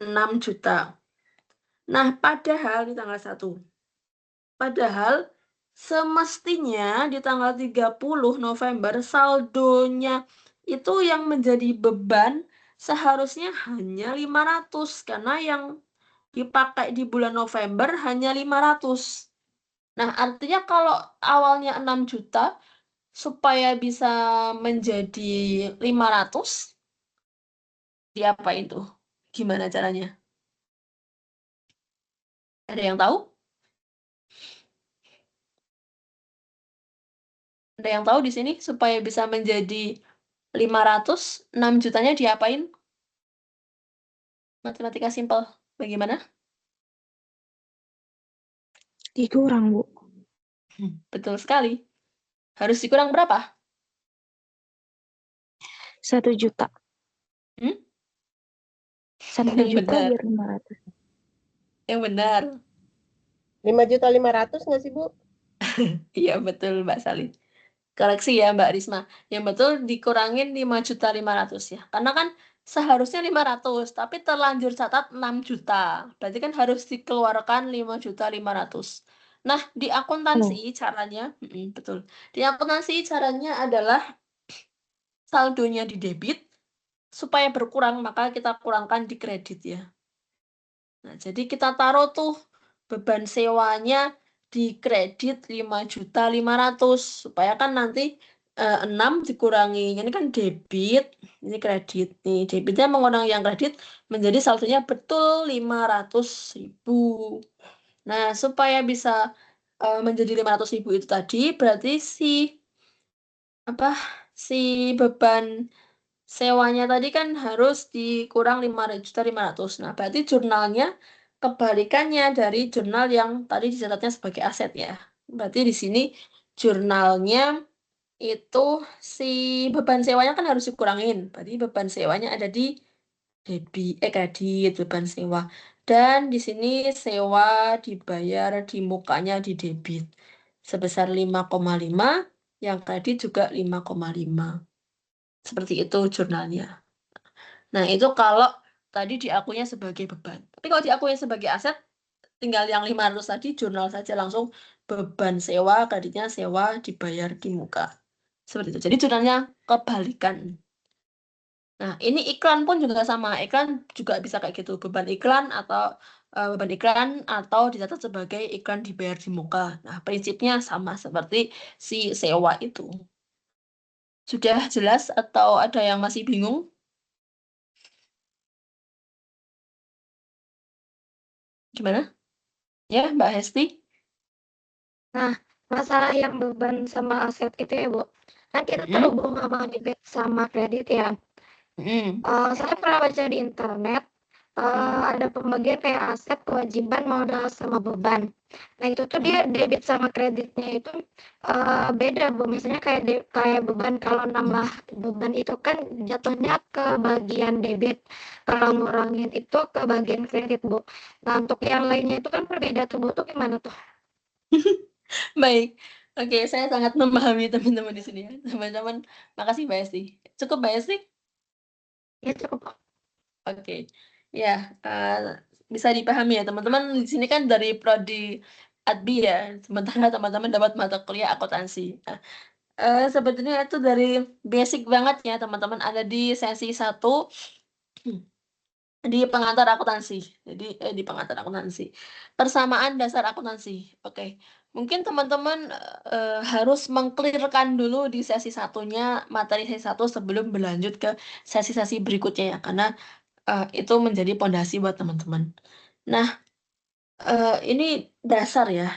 6 juta. Nah, padahal di tanggal 1. Padahal semestinya di tanggal 30 November saldonya itu yang menjadi beban seharusnya hanya 500 karena yang dipakai di bulan November hanya 500. Nah, artinya kalau awalnya 6 juta supaya bisa menjadi 500 diapain tuh? Gimana caranya? Ada yang tahu? Ada yang tahu di sini supaya bisa menjadi 500, 6 jutanya diapain? Matematika simpel. Bagaimana?
Dikurang, Bu.
Betul sekali. Harus dikurang berapa?
1 juta.
Hmm?
1
Yang
juta
benar.
biar 500.
Yang benar.
5.500.000 nggak sih, Bu?
Iya, betul, Mbak Sali. Koreksi ya, Mbak Risma. Yang betul dikurangin 5.500.000 ya. Karena kan seharusnya 500, tapi terlanjur catat 6 juta. Berarti kan harus dikeluarkan 5.500.000. Nah, di akuntansi caranya, betul. Di akuntansi caranya adalah saldonya di debit, supaya berkurang maka kita kurangkan di kredit ya. Nah, jadi kita taruh tuh beban sewanya di kredit 5.500.000 supaya kan nanti 6 dikurangi, ini kan debit, ini kredit nih. Debitnya mengurangi yang kredit menjadi saldonya betul 500.000. Nah, supaya bisa menjadi 500.000 itu tadi berarti si beban sewanya tadi kan harus dikurang 5.500.000. Nah, berarti jurnalnya kebalikannya dari jurnal yang tadi dicatatnya sebagai aset ya. Berarti di sini jurnalnya itu si beban sewanya kan harus dikurangin. Berarti beban sewanya ada di kredit beban sewa. Dan di sini sewa dibayar di mukanya di debit sebesar 5,5, yang kredit juga 5,5. Seperti itu jurnalnya. Nah, itu kalau tadi diakuinya sebagai beban. Tapi kalau diakuinya sebagai aset, tinggal yang 500 tadi jurnal saja langsung beban sewa, kreditnya sewa dibayar di muka. Seperti itu. Jadi jurnalnya kebalikan. Nah, ini iklan pun juga sama. Iklan juga bisa kayak gitu. Beban iklan atau dicatat sebagai iklan dibayar di muka. Nah, prinsipnya sama seperti si sewa itu. Sudah jelas atau ada yang masih bingung? Gimana? Ya, Mbak Hesti?
Masalah yang beban sama aset itu ya, Bu. Kan kita terhubung sama debit sama kredit ya. Saya pernah baca di internet, ada pembagian kayak aset, kewajiban, modal, sama beban. Nah, itu tuh dia debit sama kreditnya itu beda, Bu. Misalnya kayak beban, kalau nambah beban itu kan jatuhnya ke bagian debit. Kalau ngurangin itu ke bagian kredit, Bu. Nah, untuk yang lainnya itu kan berbeda tuh, Bu. Tuh gimana tuh?
Baik. Oke, saya sangat memahami teman-teman di sini ya. Teman-teman, makasih Mbak Esti. Cukup Mbak Esti?
Ya cukup.
Oke. Ya, bisa dipahami ya teman-teman. Di sini kan dari prodi Adbi ya. Sementara teman-teman dapat mata kuliah akuntansi. Nah, sebetulnya itu dari basic banget ya teman-teman. Ada di sesi 1 di pengantar akuntansi. Jadi di pengantar akuntansi. Persamaan dasar akuntansi. Oke. Mungkin teman-teman harus mengklirkan dulu di sesi 1-nya materi sesi 1 sebelum berlanjut ke sesi-sesi berikutnya ya. Karena itu menjadi pondasi buat teman-teman. Nah, ini dasar ya.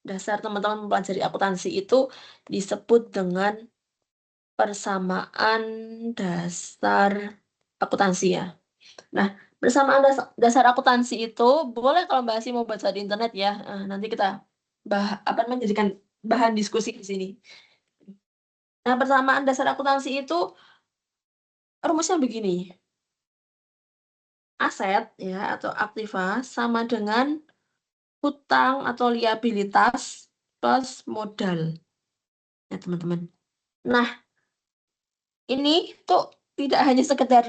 Dasar teman-teman mempelajari akuntansi itu disebut dengan persamaan dasar akuntansi ya. Nah, persamaan dasar akuntansi itu boleh kalau Mbak Asi mau baca di internet ya. Nanti kita akan menjadikan bahan diskusi di sini. Nah, persamaan dasar akuntansi itu rumusnya begini. Aset ya atau aktiva sama dengan hutang atau liabilitas plus modal. Ya, teman-teman. Nah, ini tuh tidak hanya sekedar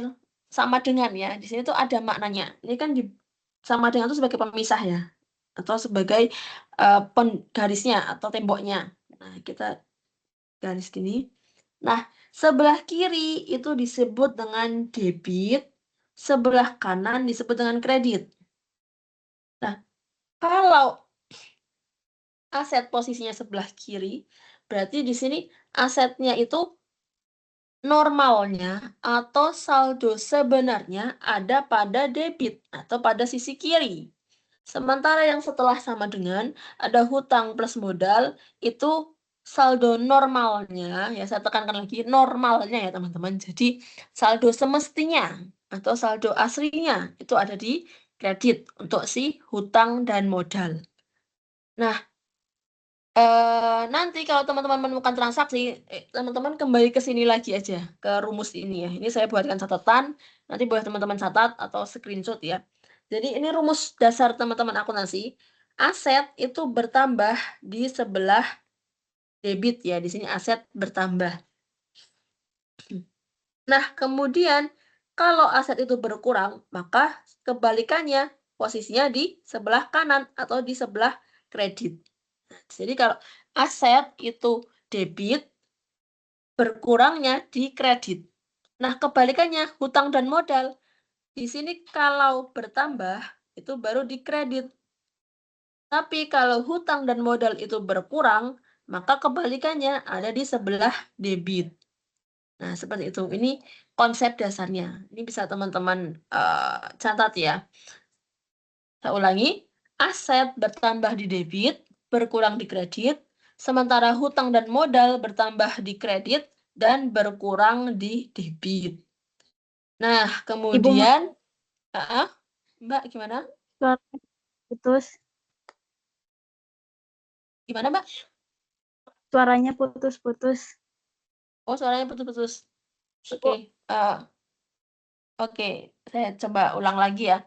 sama dengan ya. Di sini tuh ada maknanya. Ini kan sama dengan itu sebagai pemisah ya. Atau sebagai garisnya atau temboknya. Nah, kita garis gini. Nah, sebelah kiri itu disebut dengan debit, sebelah kanan disebut dengan kredit. Nah, kalau aset posisinya sebelah kiri, berarti di sini asetnya itu normalnya atau saldo sebenarnya ada pada debit atau pada sisi kiri. Sementara yang setelah sama dengan ada hutang plus modal itu saldo normalnya, ya saya tekankan lagi normalnya ya teman-teman. Jadi saldo semestinya atau saldo aslinya itu ada di kredit untuk si hutang dan modal. Nah, nanti kalau teman-teman menemukan transaksi, teman-teman kembali ke sini lagi aja, ke rumus ini ya. Ini saya buatkan catatan, nanti boleh teman-teman catat atau screenshot ya. Jadi ini rumus dasar teman-teman akuntansi. Aset itu bertambah di sebelah debit ya. Di sini aset bertambah. Nah, kemudian kalau aset itu berkurang, maka kebalikannya posisinya di sebelah kanan atau di sebelah kredit. Jadi kalau aset itu debit, berkurangnya di kredit. Nah, kebalikannya hutang dan modal. Di sini kalau bertambah, itu baru di kredit. Tapi kalau hutang dan modal itu berkurang, maka kebalikannya ada di sebelah debit. Nah, seperti itu. Ini konsep dasarnya. Ini bisa teman-teman catat ya. Saya ulangi, aset bertambah di debit, berkurang di kredit, sementara hutang dan modal bertambah di kredit dan berkurang di debit. Nah, kemudian, Mbak, gimana?
Suaranya putus.
Gimana, Mbak?
Suaranya putus-putus.
Oh, suaranya putus-putus. Oke, oke, saya coba ulang lagi ya.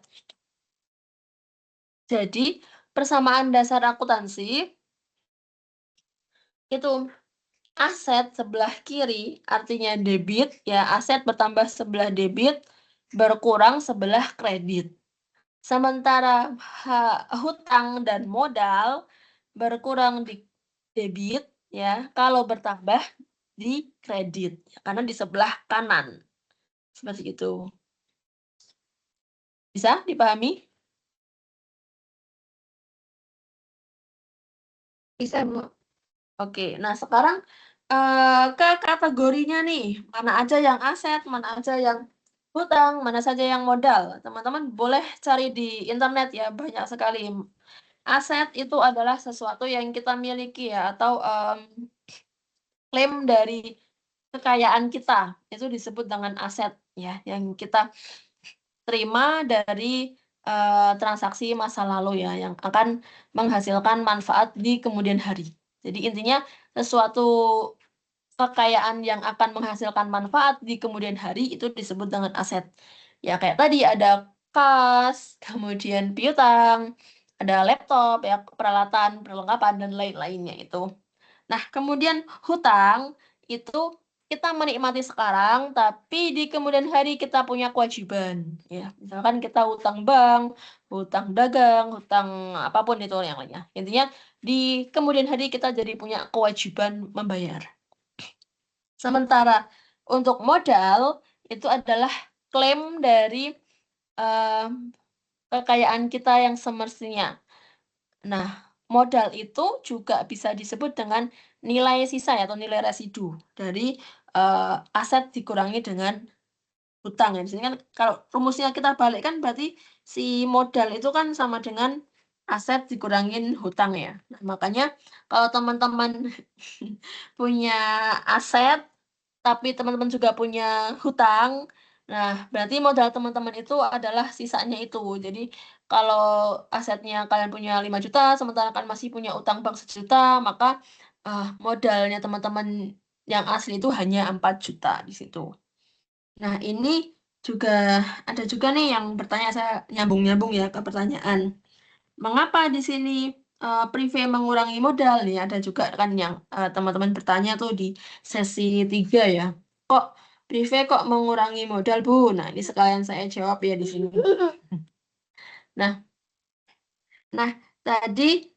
Jadi, persamaan dasar akuntansi itu aset sebelah kiri artinya debit ya, aset bertambah sebelah debit, berkurang sebelah kredit. Sementara hutang dan modal berkurang di debit ya, kalau bertambah di kredit ya, karena di sebelah kanan. Seperti itu. Bisa dipahami?
Bisa, Bu.
Oke, nah sekarang ke kategorinya nih, mana aja yang aset, mana aja yang hutang, mana saja yang modal. Teman-teman boleh cari di internet ya, banyak sekali. Aset itu adalah sesuatu yang kita miliki ya, atau klaim dari kekayaan kita. Itu disebut dengan aset ya, yang kita terima dari transaksi masa lalu ya, yang akan menghasilkan manfaat di kemudian hari. Jadi intinya sesuatu kekayaan yang akan menghasilkan manfaat di kemudian hari itu disebut dengan aset. Ya kayak tadi ada kas, kemudian piutang, ada laptop, ya peralatan, perlengkapan dan lain-lainnya itu. Nah, kemudian hutang itu kita menikmati sekarang, tapi di kemudian hari kita punya kewajiban. Ya, misalkan kita hutang bank, hutang dagang, hutang apapun itu yang lainnya. Intinya di kemudian hari kita jadi punya kewajiban membayar. Sementara untuk modal itu adalah klaim dari kekayaan kita yang semestinya. Nah, modal itu juga bisa disebut dengan nilai sisa atau nilai residu dari aset dikurangi dengan hutang ya. Di sini kan kalau rumusnya kita balik kan berarti si modal itu kan sama dengan aset dikurangin hutang ya. Nah, makanya kalau teman-teman punya aset tapi teman-teman juga punya hutang, nah berarti modal teman-teman itu adalah sisanya itu. Jadi kalau asetnya kalian punya 5 juta, sementara kalian masih punya utang bank 1 juta, maka modalnya teman-teman yang asli itu hanya 4 juta di situ. Nah, ini juga ada juga nih yang bertanya, saya nyambung-nyambung ya ke pertanyaan. Mengapa di sini Prive mengurangi modal nih? Ada juga kan yang teman-teman bertanya tuh di sesi 3 ya. Kok Prive kok mengurangi modal, Bu? Nah, ini sekalian saya jawab ya di sini. Nah, tadi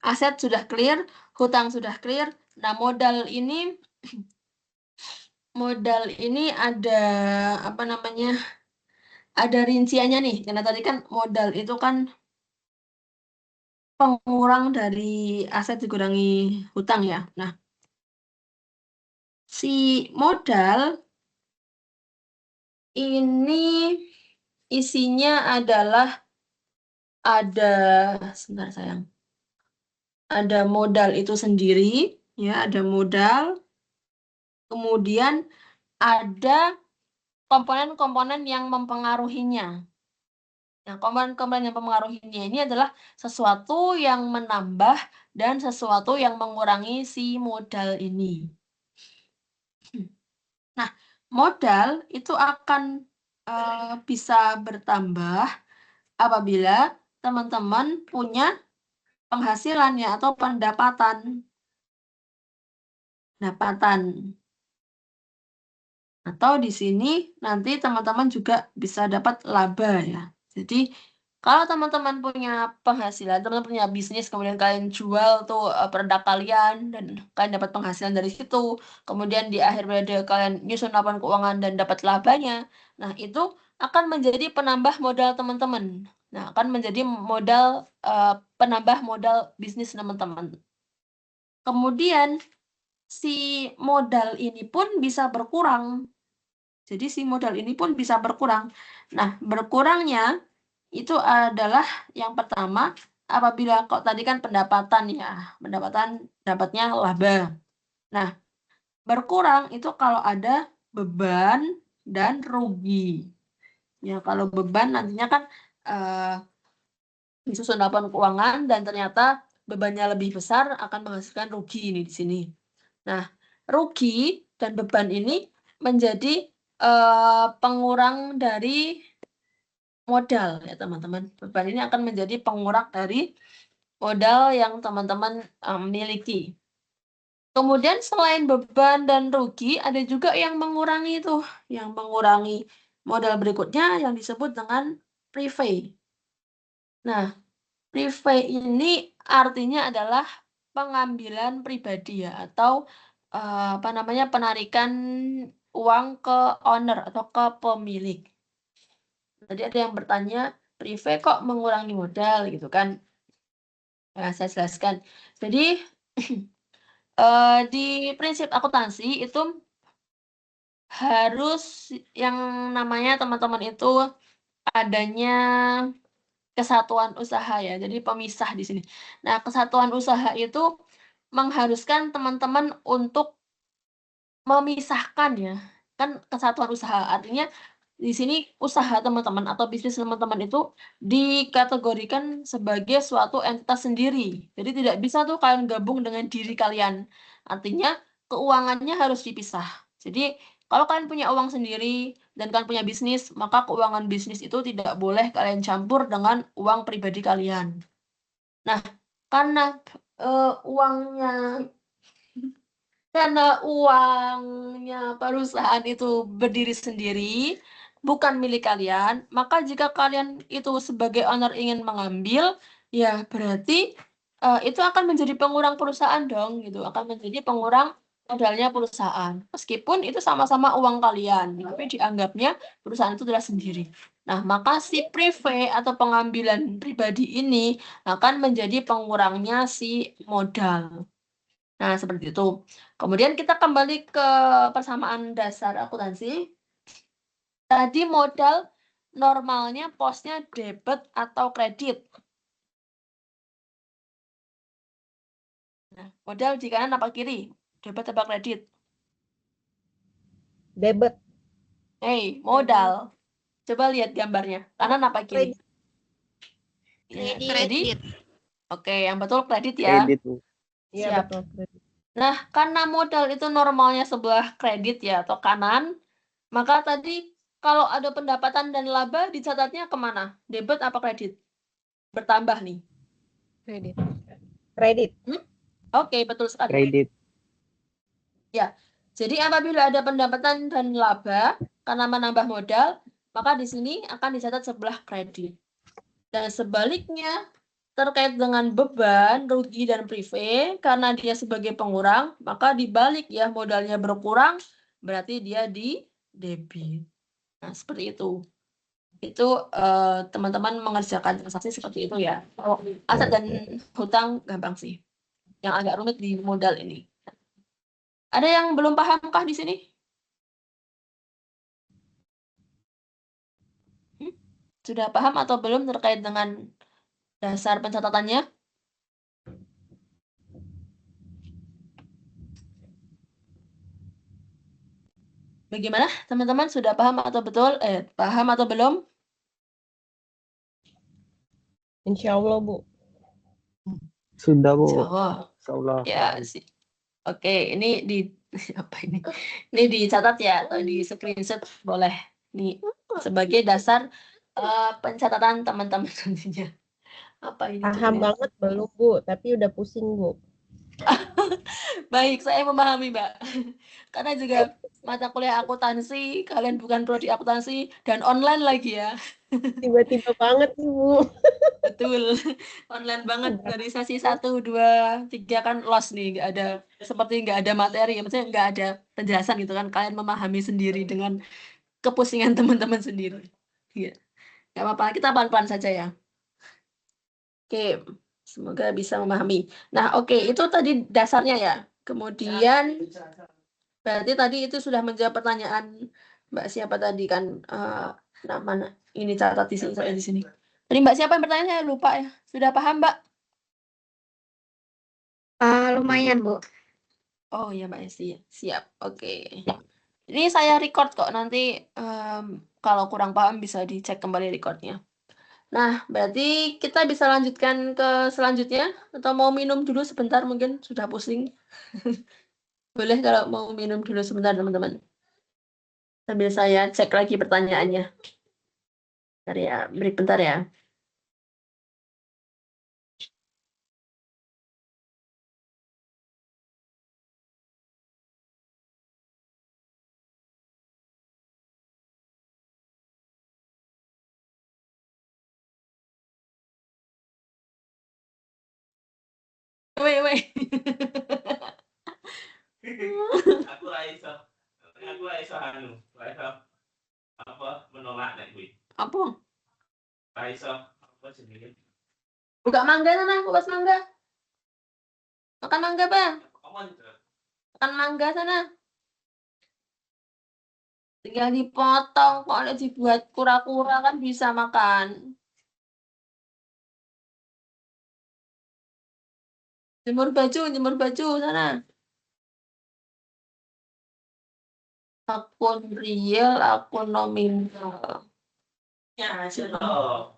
aset sudah clear, hutang sudah clear. Nah, modal ini ada apa namanya? Ada rinciannya nih. Karena tadi kan modal itu kan pengurang dari aset dikurangi hutang ya. Nah, si modal ini isinya adalah sebentar sayang. Ada modal itu sendiri, ya, ada modal. Kemudian ada komponen-komponen yang mempengaruhinya. Nah, komponen-komponen yang mempengaruhinya ini adalah sesuatu yang menambah dan sesuatu yang mengurangi si modal ini. Nah, modal itu akan bisa bertambah apabila teman-teman punya penghasilan ya atau pendapatan. Atau di sini nanti teman-teman juga bisa dapat laba ya. Jadi kalau teman-teman punya penghasilan, teman-teman punya bisnis, kemudian kalian jual tuh produk kalian dan kalian dapat penghasilan dari situ, kemudian di akhir periode kalian nyusun laporan keuangan dan dapat labanya, nah itu akan menjadi penambah modal teman-teman. Nah, akan menjadi modal penambah modal bisnis teman-teman. Kemudian si modal ini pun bisa berkurang. Jadi si modal ini pun bisa berkurang. Nah, berkurangnya itu adalah yang pertama apabila kok tadi kan pendapatan ya, pendapatan dapatnya laba. Nah, berkurang itu kalau ada beban dan rugi. Ya, kalau beban nantinya kan disusun laporan keuangan dan ternyata bebannya lebih besar akan menghasilkan rugi ini di sini. Nah, rugi dan beban ini menjadi pengurang dari modal ya teman-teman. Beban ini akan menjadi pengurang dari modal yang teman-teman miliki. Kemudian selain beban dan rugi, ada juga yang mengurangi itu, yang mengurangi modal berikutnya yang disebut dengan prepay. Nah, prepay ini artinya adalah pengambilan pribadi ya atau penarikan uang ke owner atau ke pemilik. Tadi ada yang bertanya, prepay kok mengurangi modal gitu kan? Nah, saya jelaskan. Jadi di prinsip akuntansi itu harus yang namanya teman-teman itu adanya kesatuan usaha ya. Jadi pemisah di sini. Nah, kesatuan usaha itu mengharuskan teman-teman untuk memisahkan ya. Kan kesatuan usaha artinya di sini usaha teman-teman atau bisnis teman-teman itu dikategorikan sebagai suatu entitas sendiri. Jadi tidak bisa tuh kalian gabung dengan diri kalian. Artinya keuangannya harus dipisah. Jadi kalau kalian punya uang sendiri dan kalian punya bisnis, maka keuangan bisnis itu tidak boleh kalian campur dengan uang pribadi kalian. Nah, karena uangnya perusahaan itu berdiri sendiri, bukan milik kalian, maka jika kalian itu sebagai owner ingin mengambil, ya berarti itu akan menjadi pengurang perusahaan dong, gitu. Akan menjadi pengurang modalnya perusahaan. Meskipun itu sama-sama uang kalian, tapi dianggapnya perusahaan itu adalah sendiri. Nah, maka si prive atau pengambilan pribadi ini akan menjadi pengurangnya si modal. Nah, seperti itu. Kemudian kita kembali ke persamaan dasar akuntansi. Tadi modal normalnya posnya debit atau kredit. Nah, modal di kanan apa kiri? Debit atau kredit?
Debit.
Modal. Coba lihat gambarnya. Kanan apa kiri?
Kredit.
Oke, yang betul kredit ya.
Kredit, Bu.
Iya,
Siap.
betul. Kredit.
Nah, karena modal itu normalnya sebelah kredit ya atau kanan, Maka tadi kalau ada pendapatan dan laba dicatatnya kemana? Debit apa kredit? Bertambah nih.
Kredit.
Kredit.
Oke, betul sekali.
Kredit.
Ya, jadi apabila ada pendapatan dan laba karena menambah modal, maka di sini akan dicatat sebelah kredit. Dan sebaliknya, terkait dengan beban, rugi, dan prive, karena dia sebagai pengurang, maka dibalik ya modalnya berkurang, berarti dia di debit. Nah, seperti itu. Itu teman-teman mengerjakan transaksi seperti itu ya. Kalau aset dan hutang gampang sih. Yang agak rumit di modal ini. Ada yang belum pahamkah di sini? Sudah paham atau belum terkait dengan dasar pencatatannya? Bagaimana teman-teman, sudah paham atau betul? Paham atau belum?
Insya Allah, Bu.
Sudah, Bu.
Insya Allah.
Insya Allah.
Ya, sih. Oke, ini di apa ini? Ini dicatat ya atau di screenshot boleh. Ini sebagai dasar pencatatan teman-teman nantinya. Apa ini
Paham
tulisannya?
banget belum, Bu? Tapi udah pusing, Bu.
Baik, saya memahami, Mbak. Karena juga mata kuliah akuntansi, kalian bukan prodi akuntansi dan online lagi ya.
Tiba-tiba banget nih, Bu.
Betul. Online banget dari sesi 1, 2, 3 kan lost nih, nggak ada seperti nggak ada materi, maksudnya nggak ada penjelasan gitu kan. Kalian memahami sendiri dengan kepusingan teman-teman sendiri. Iya. Nggak apa-apa, kita pelan-pelan saja ya. Oke, semoga bisa memahami. Nah, oke, itu tadi dasarnya ya. Kemudian berarti tadi itu sudah menjawab pertanyaan Mbak siapa tadi kan nama ini catat di sini, catat di sini. Tadi Mbak siapa yang bertanya? Saya lupa ya. Sudah paham, Mbak?
Lumayan, Bu.
Oh ya Mbak Esti, siap. Oke. Ini saya record kok, nanti kalau kurang paham bisa dicek kembali recordnya. Nah, berarti kita bisa lanjutkan ke selanjutnya, atau mau minum dulu sebentar mungkin, sudah pusing. Boleh kalau mau minum dulu sebentar teman-teman. Sambil saya cek lagi pertanyaannya. Bentar ya, break bentar ya. Weh.
Aku Raisa. Aku Raisa apa menolak nek kuwi.
Apa?
Raisa apa jenenge?
Buka mangga sana, kupas mangga. Makan mangga, Bang. Makan mangga sana. Tinggal dipotong, kalau dibuat kura-kura kan bisa makan. Jemur baju sana. Akun real, akun nominal.
Ya, sudah.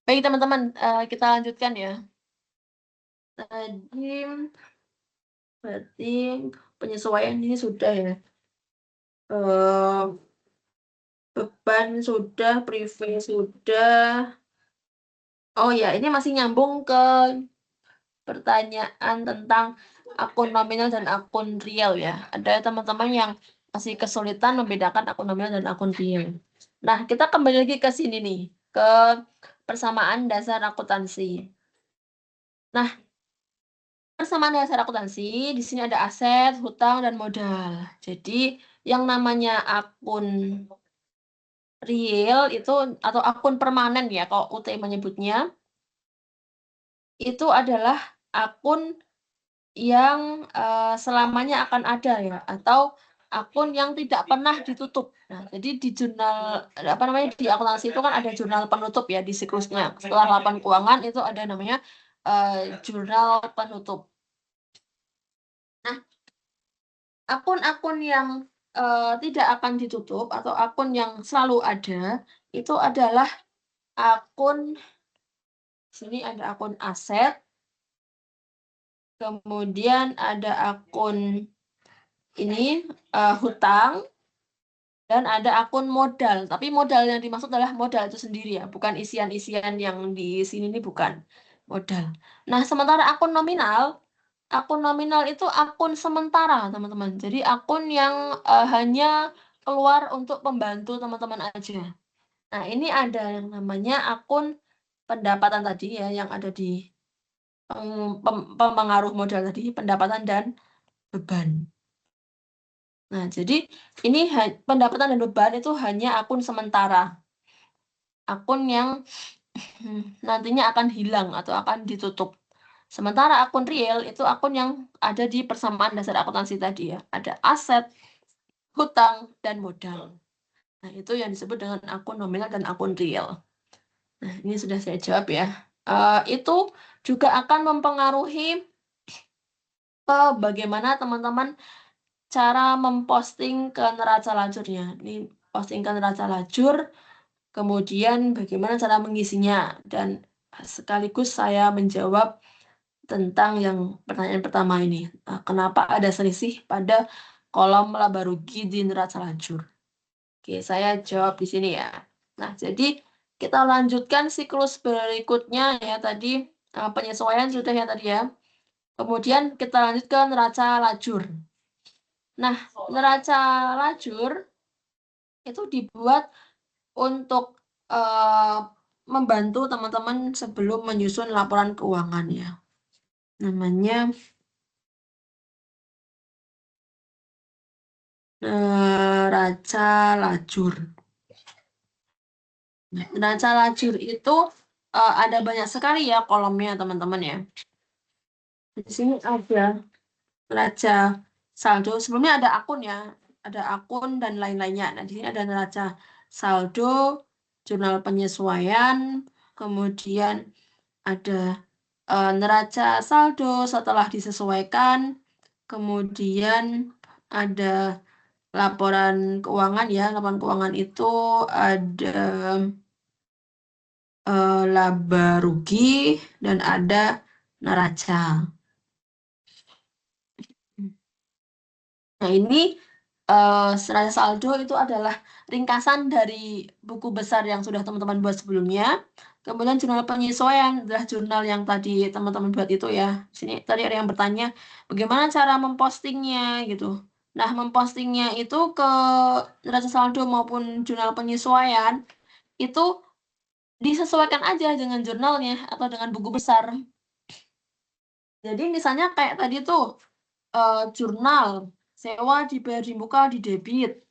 Baik teman-teman, kita lanjutkan ya. Tadi berarti penyesuaian ini sudah ya. Beban sudah, prive sudah. Oh ya, ini masih nyambung ke pertanyaan tentang akun nominal dan akun real ya. Ada teman-teman yang masih kesulitan membedakan akun nominal dan akun real. Nah, kita kembali lagi ke sini nih, ke persamaan dasar akuntansi. Nah, persamaan dasar akuntansi, di sini ada aset, hutang, dan modal. Jadi, yang namanya akun real itu atau akun permanen ya, kalau UT menyebutnya, itu adalah akun yang selamanya akan ada ya, atau akun yang tidak pernah ditutup. Nah, jadi di jurnal apa namanya di akuntansi itu kan ada jurnal penutup ya di siklusnya. Setelah laporan keuangan itu ada namanya jurnal penutup. Nah, akun-akun yang tidak akan ditutup atau akun yang selalu ada itu adalah akun Sini ada akun aset. Kemudian ada akun ini hutang. Dan ada akun modal. Tapi modal yang dimaksud adalah modal itu sendiri ya. Bukan isian-isian yang di sini ini bukan. Modal. Nah, sementara akun nominal itu akun sementara, teman-teman. Jadi akun yang hanya keluar untuk membantu teman-teman aja. Nah, ini ada yang namanya akun pendapatan tadi ya, yang ada di pengaruh modal tadi, pendapatan dan beban. Nah, jadi ini pendapatan dan beban itu hanya akun sementara. Akun yang nantinya akan hilang atau akan ditutup. Sementara akun real itu akun yang ada di persamaan dasar akuntansi tadi ya. Ada aset, hutang, dan modal. Nah, itu yang disebut dengan akun nominal dan akun real. Nah, ini sudah saya jawab ya. Itu juga akan mempengaruhi bagaimana teman-teman cara memposting ke neraca lajurnya. Ini posting ke neraca lajur, kemudian bagaimana cara mengisinya. Dan sekaligus saya menjawab tentang yang pertanyaan pertama ini. Kenapa ada selisih pada kolom laba rugi di neraca lajur? Oke, saya jawab di sini ya. Nah, jadi kita lanjutkan siklus berikutnya ya tadi. Penyesuaian sudah ya tadi ya. Kemudian kita lanjut ke neraca lajur. Nah, neraca lajur itu dibuat untuk membantu teman-teman sebelum menyusun laporan keuangan ya. Namanya neraca lajur. Neraca lajur itu ada banyak sekali ya kolomnya teman-teman ya. Di sini ada neraca saldo. Sebelumnya ada akun ya, ada akun dan lain-lainnya. Nah, di sini ada neraca saldo, jurnal penyesuaian, kemudian ada neraca saldo setelah disesuaikan, kemudian ada laporan keuangan ya. Laporan keuangan itu ada laba rugi dan ada neraca. Nah, ini neraca saldo itu adalah ringkasan dari buku besar yang sudah teman-teman buat sebelumnya. Kemudian jurnal penyesuaian adalah jurnal yang tadi teman-teman buat itu ya. Sini tadi ada yang bertanya, bagaimana cara mempostingnya gitu. Nah, mempostingnya itu ke neraca saldo maupun jurnal penyesuaian itu disesuaikan aja dengan jurnalnya atau dengan buku besar. Jadi misalnya kayak tadi tuh jurnal sewa dibayar di muka di debit.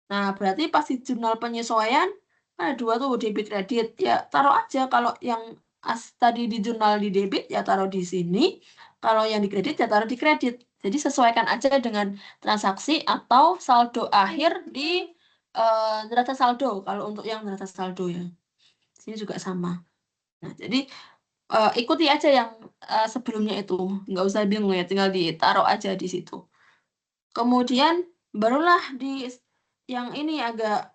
Nah, berarti pas di jurnal penyesuaian ada dua tuh debit kredit. Ya, taruh aja kalau yang tadi di jurnal di debit ya taruh di sini. Kalau yang di kredit ya taruh di kredit. Jadi sesuaikan aja dengan transaksi atau saldo akhir di neraca saldo kalau untuk yang neraca saldo ya. Sini juga sama. Nah, jadi ikuti aja yang sebelumnya itu. Nggak usah bingung ya, tinggal ditaruh aja di situ. Kemudian barulah di yang ini agak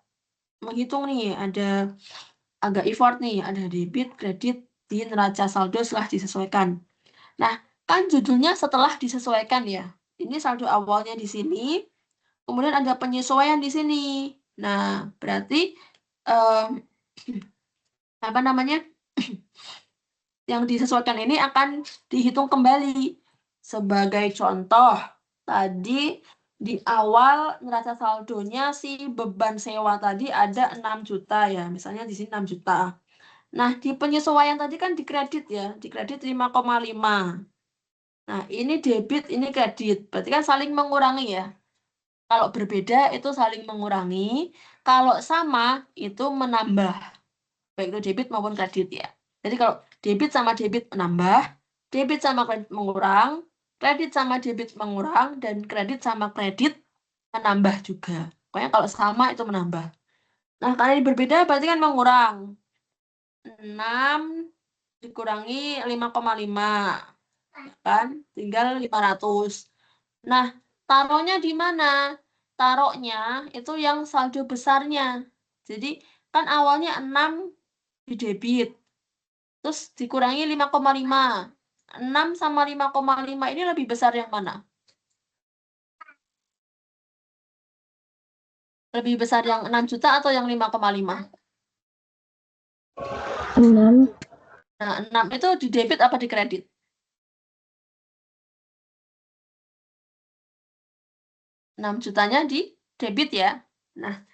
menghitung nih, ada agak effort nih, ada debit, kredit di neraca saldo setelah disesuaikan. Nah, kan judulnya setelah disesuaikan ya. Ini saldo awalnya di sini, kemudian ada penyesuaian di sini. Nah, berarti apa namanya? Yang disesuaikan ini akan dihitung kembali. Sebagai contoh, tadi di awal neraca saldonya si beban sewa tadi ada 6 juta ya. Misalnya di sini 6 juta. Nah, di penyesuaian tadi kan di kredit ya. Di kredit 5,5. Nah, ini debit, ini kredit. Berarti kan saling mengurangi ya. Kalau berbeda itu saling mengurangi. Kalau sama itu menambah. Baik itu debit maupun kredit ya. Jadi kalau debit sama debit menambah, debit sama kredit mengurang, kredit sama debit mengurang, dan kredit sama kredit menambah juga. Pokoknya kalau sama itu menambah. Nah, karena ini berbeda berarti kan mengurang. 6 dikurangi 5,5. Kan? Tinggal 500. Nah, taruhnya di mana? Taruhnya itu yang saldo besarnya. Jadi kan awalnya 6 di debit. terus dikurangi 5,5. 6 sama 5,5 ini lebih besar yang mana? Lebih besar yang 6 juta atau yang 5,5?
6.
Nah, 6 itu di debit apa di kredit? 6 jutanya di debit ya. Nah,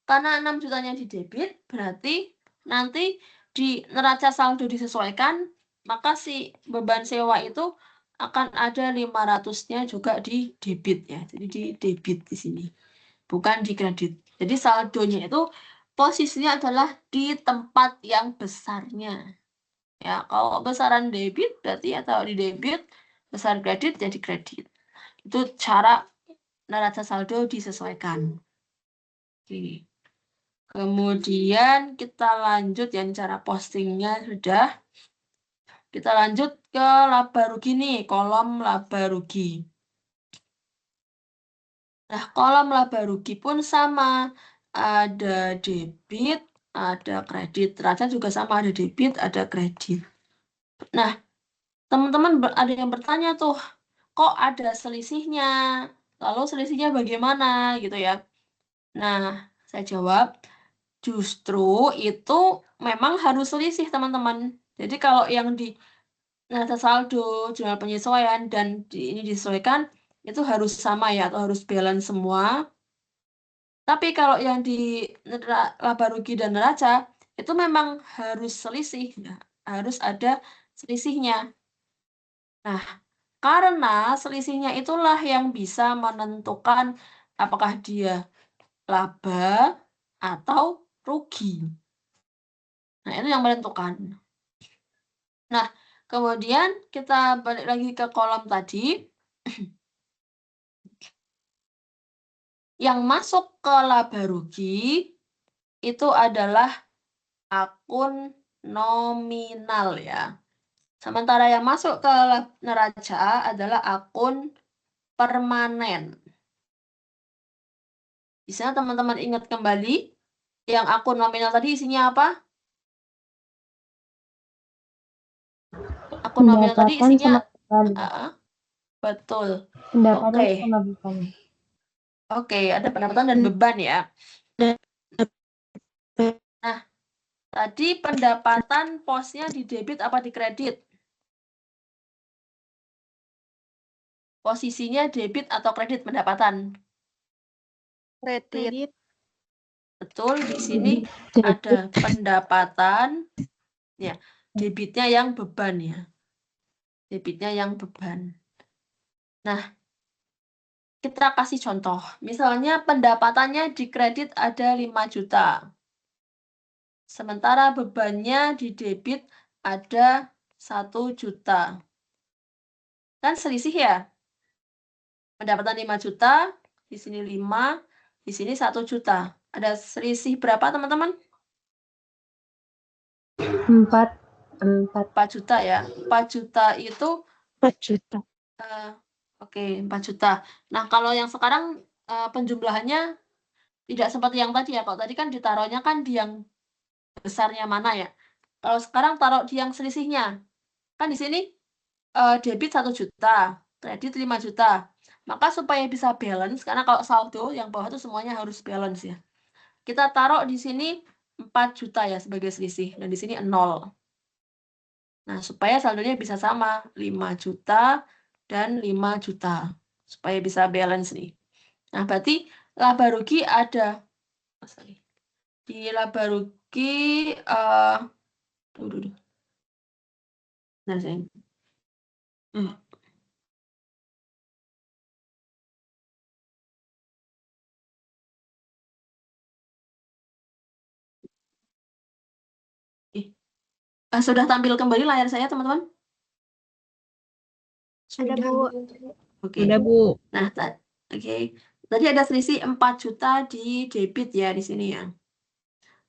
karena 6 jutanya di debit, berarti nanti di neraca saldo disesuaikan, maka si beban sewa itu akan ada 500-nya juga di debit ya. Jadi di debit di sini, bukan di kredit. Jadi saldonya itu posisinya adalah di tempat yang besarnya. Ya, kalau besaran debit berarti atau di debit, besar kredit jadi kredit. Itu cara neraca saldo disesuaikan. Oke. Kemudian kita lanjut yang cara postingnya sudah. Kita lanjut ke laba rugi nih, kolom laba rugi. Nah, kolom laba rugi pun sama. Ada debit, ada kredit. Neraca juga sama, ada debit, ada kredit. Nah, teman-teman ada yang bertanya tuh, kok ada selisihnya? Lalu selisihnya bagaimana gitu ya? Nah, saya jawab, justru itu memang harus selisih teman-teman. Jadi kalau yang di neraca saldo, jurnal penyesuaian, dan ini disesuaikan, itu harus sama ya, atau harus balance semua. Tapi kalau yang di laba rugi dan neraca, itu memang harus selisih. Nah, harus ada selisihnya. Nah, karena selisihnya itulah yang bisa menentukan apakah dia laba atau rugi. Nah, itu yang menentukan. Nah, kemudian kita balik lagi ke kolom tadi. Yang masuk ke laba rugi itu adalah akun nominal ya. Sementara yang masuk ke neraca adalah akun permanen. Bisa teman-teman ingat kembali yang akun nominal tadi isinya apa? Akun nominal tadi isinya betul.
Pendapatan
Oke.
sama beban.
Oke, ada pendapatan dan beban ya. Nah, tadi pendapatan posnya di debit apa di kredit? Posisinya debit atau kredit pendapatan?
Kredit.
Betul, di sini ada pendapatan, ya, debitnya yang beban ya. Debitnya yang beban. Nah, kita kasih contoh. Misalnya pendapatannya di kredit ada 5 juta. Sementara bebannya di debit ada 1 juta. Kan selisih ya? Pendapatan 5 juta, di sini 5, di sini 1 juta. Ada selisih berapa teman-teman? 4 juta ya. 4 juta itu
4 juta.
Oke, 4 juta. Nah, kalau yang sekarang penjumlahannya tidak seperti yang tadi ya. Kalau tadi kan ditaruhnya kan di yang besarnya mana ya. Kalau sekarang taruh di yang selisihnya. Kan di sini debit 1 juta, kredit 5 juta. Maka supaya bisa balance, karena kalau saldo yang bawah itu semuanya harus balance ya. Kita taruh di sini 4 juta ya sebagai selisih. Dan di sini 0. Nah, supaya saldonya bisa sama. 5 juta dan 5 juta. Supaya bisa balance nih. Nah, berarti laba rugi ada. Di laba rugi, Nah, saya. Sudah tampil kembali layar saya, teman-teman?
Sudah, Bu.
Oke.
Sudah, Bu.
Nah, oke. Tadi ada selisih 4 juta di debit ya di sini ya.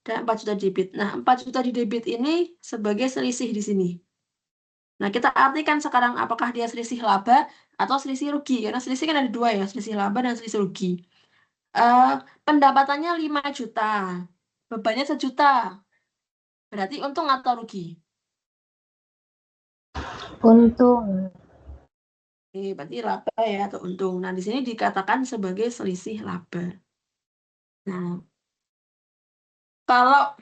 Dan 4 juta debit. Nah, 4 juta di debit ini sebagai selisih di sini. Nah, kita artikan sekarang apakah dia selisih laba atau selisih rugi. Karena selisih kan ada 2 ya, selisih laba dan selisih rugi. Pendapatannya 5 juta. Bebannya 1 juta. Berarti untung atau rugi?
Untung.
Oke, berarti laba ya atau untung. Nah, di sini dikatakan sebagai selisih laba. Nah, kalau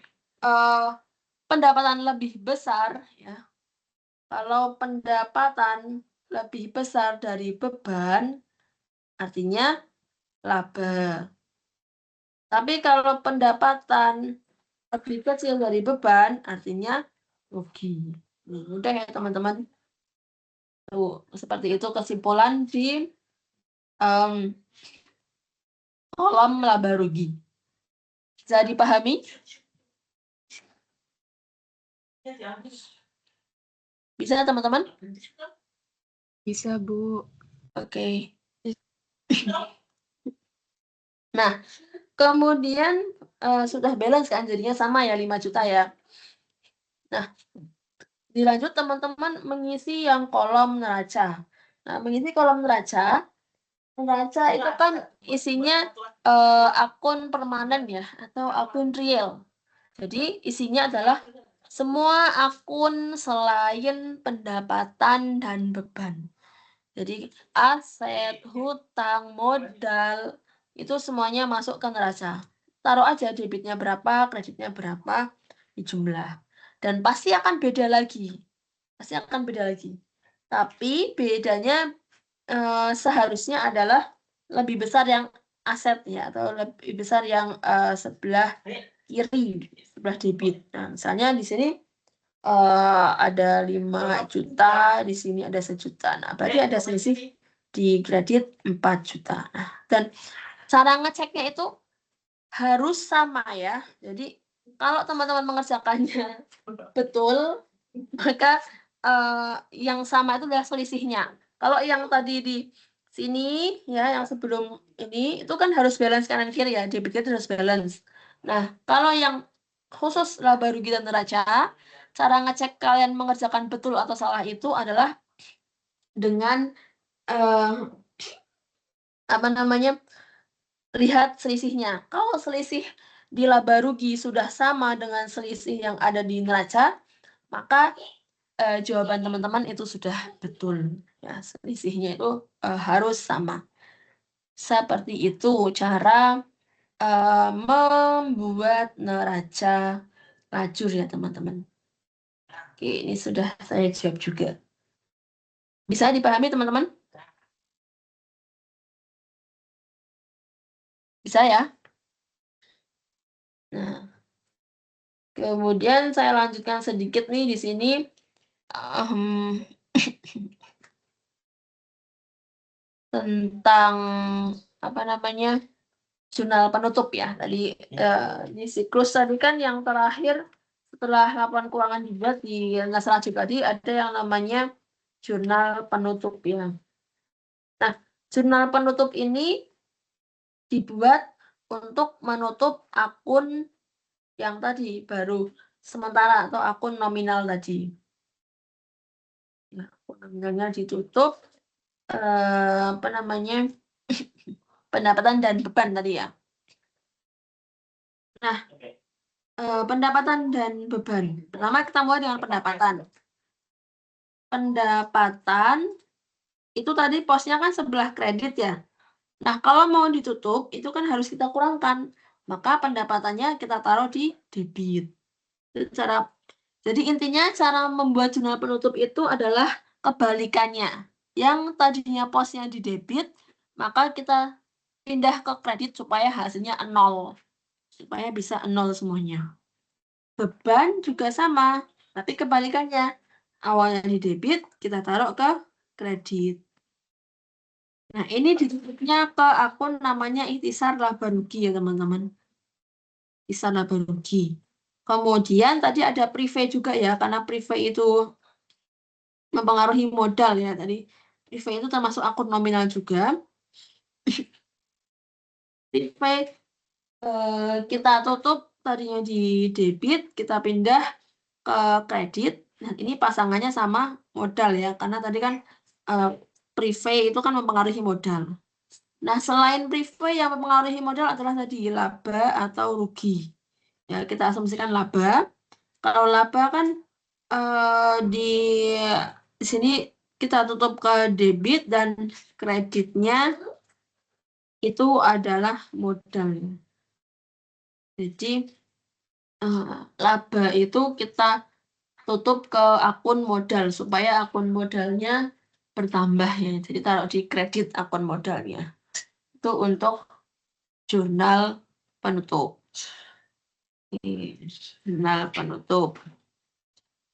pendapatan lebih besar ya, kalau pendapatan lebih besar dari beban, artinya laba. Tapi kalau pendapatan lebih kecil dari beban, artinya rugi. Nah, mudah ya teman-teman. Tuh, seperti itu kesimpulan di kolom laba rugi. Bisa dipahami? Bisa teman-teman?
Bisa, Bu.
Oke. Nah, kemudian sudah balance kan, jadinya sama ya 5 juta ya. Nah, dilanjut teman-teman mengisi yang kolom neraca. Nah, mengisi kolom neraca itu kan isinya akun permanen ya, atau akun real. Jadi isinya adalah semua akun selain pendapatan dan beban. Jadi aset, hutang, modal, itu semuanya masuk ke neraca. Taruh aja debitnya berapa, kreditnya berapa, dijumlah. Dan pasti akan beda lagi. Tapi bedanya seharusnya adalah lebih besar yang aset ya, atau lebih besar yang sebelah kiri, sebelah debit. Nah, misalnya di sini ada 5 juta, di sini ada 1 juta. Nah, berarti ada selisih di kredit 4 juta. Nah, dan cara ngeceknya itu harus sama ya. Jadi kalau teman-teman mengerjakannya betul, maka yang sama itu adalah selisihnya. Kalau yang tadi di sini ya, yang sebelum ini itu kan harus balance kanan kiri ya, debit kredit harus balance. Nah, kalau yang khusus laba rugi dan neraca, cara ngecek kalian mengerjakan betul atau salah itu adalah dengan lihat selisihnya. Kalau selisih di laba rugi sudah sama dengan selisih yang ada di neraca, maka jawaban teman-teman itu sudah betul. Ya, selisihnya itu harus sama. Seperti itu cara membuat neraca lajur ya teman-teman. Oke, ini sudah saya jawab juga. Bisa dipahami teman-teman? Bisa ya? Nah, kemudian saya lanjutkan sedikit nih di sini. Tentang jurnal penutup ya. Tadi di siklus tadi kan yang terakhir setelah laporan keuangan dibuat di naskah tadi ada yang namanya jurnal penutup ya. Nah, jurnal penutup ini dibuat untuk menutup akun yang tadi baru sementara atau akun nominal tadi. Nah, akun nominalnya ditutup pendapatan dan beban tadi ya. Nah, pendapatan dan beban. Pertama kita mulai dengan pendapatan. Pendapatan itu tadi posnya kan sebelah kredit ya. Nah, kalau mau ditutup itu kan harus kita kurangkan. Maka pendapatannya kita taruh di debit. Jadi intinya cara membuat jurnal penutup itu adalah kebalikannya. Yang tadinya posnya di debit, maka kita pindah ke kredit supaya hasilnya 0. Supaya bisa 0 semuanya. Beban juga sama, tapi kebalikannya. Awalnya di debit, kita taruh ke kredit. Nah, ini ditutupnya ke akun namanya ikhtisar laba rugi ya, teman-teman. Ikhtisar laba rugi. Kemudian tadi ada private juga ya, karena private itu mempengaruhi modal ya. Tadi private itu termasuk akun nominal juga. Private kita tutup tadinya di debit, kita pindah ke kredit. Nah, ini pasangannya sama modal ya, karena tadi kan private itu kan mempengaruhi modal. Nah, selain private yang mempengaruhi modal adalah tadi laba atau rugi. Ya, kita asumsikan laba. Kalau laba kan di sini kita tutup ke debit dan kreditnya itu adalah modal. Jadi laba itu kita tutup ke akun modal supaya akun modalnya bertambah ya. Jadi taruh di kredit akun modalnya. Itu untuk jurnal penutup. Ini, jurnal penutup.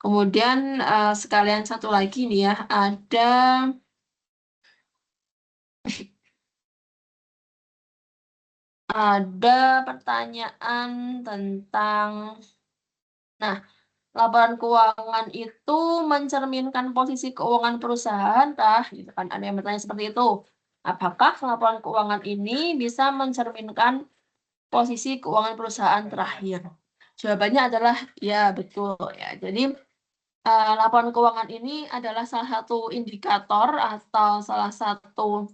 Kemudian sekalian satu lagi nih ya, ada pertanyaan tentang, nah, laporan keuangan itu mencerminkan posisi keuangan perusahaan, gitu kan? Ada yang bertanya seperti itu. Apakah laporan keuangan ini bisa mencerminkan posisi keuangan perusahaan terakhir? Jawabannya adalah ya, betul ya. Jadi laporan keuangan ini adalah salah satu indikator atau salah satu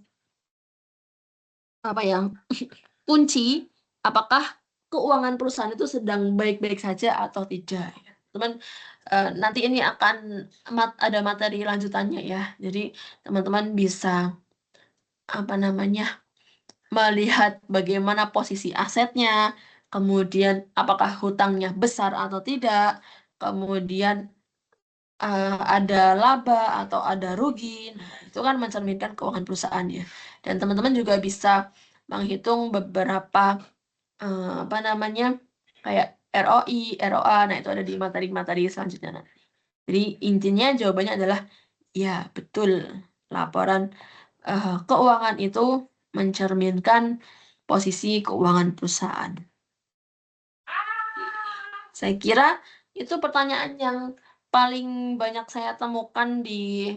kunci apakah keuangan perusahaan itu sedang baik-baik saja atau tidak. Teman, nanti ini akan ada materi lanjutannya ya. Jadi teman-teman bisa melihat bagaimana posisi asetnya, kemudian apakah hutangnya besar atau tidak, kemudian ada laba atau ada rugi. Nah, itu kan mencerminkan keuangan perusahaan ya. Dan teman-teman juga bisa menghitung beberapa kayak ROI, ROA. Nah, itu ada di materi-materi selanjutnya nanti. Jadi intinya jawabannya adalah ya, betul. Laporan keuangan itu mencerminkan posisi keuangan perusahaan. Saya kira itu pertanyaan yang paling banyak saya temukan di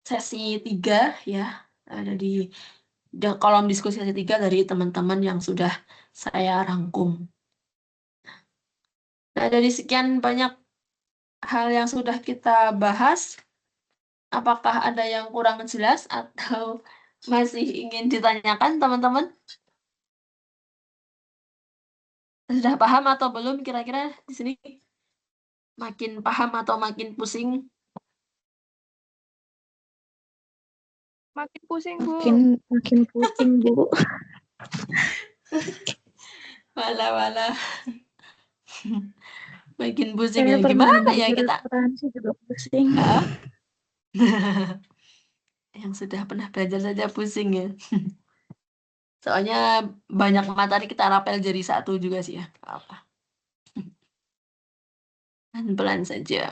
sesi 3 ya. Ada di kolom diskusi sesi 3 dari teman-teman yang sudah saya rangkum. Nah, dari sekian banyak hal yang sudah kita bahas, apakah ada yang kurang jelas atau masih ingin ditanyakan, teman-teman? Sudah paham atau belum kira-kira di sini? Makin paham atau makin pusing?
Makin pusing, Bu.
Makin pusing, Bu.
Walah. Makin pusing
Saya
ya.
pernah
Gimana ya
belajar
kita?
akuntansi juga pusing.
Yang sudah pernah belajar saja pusing ya. Soalnya banyak materi kita rapel jadi satu juga sih ya. Apa? Pelan-pelan saja.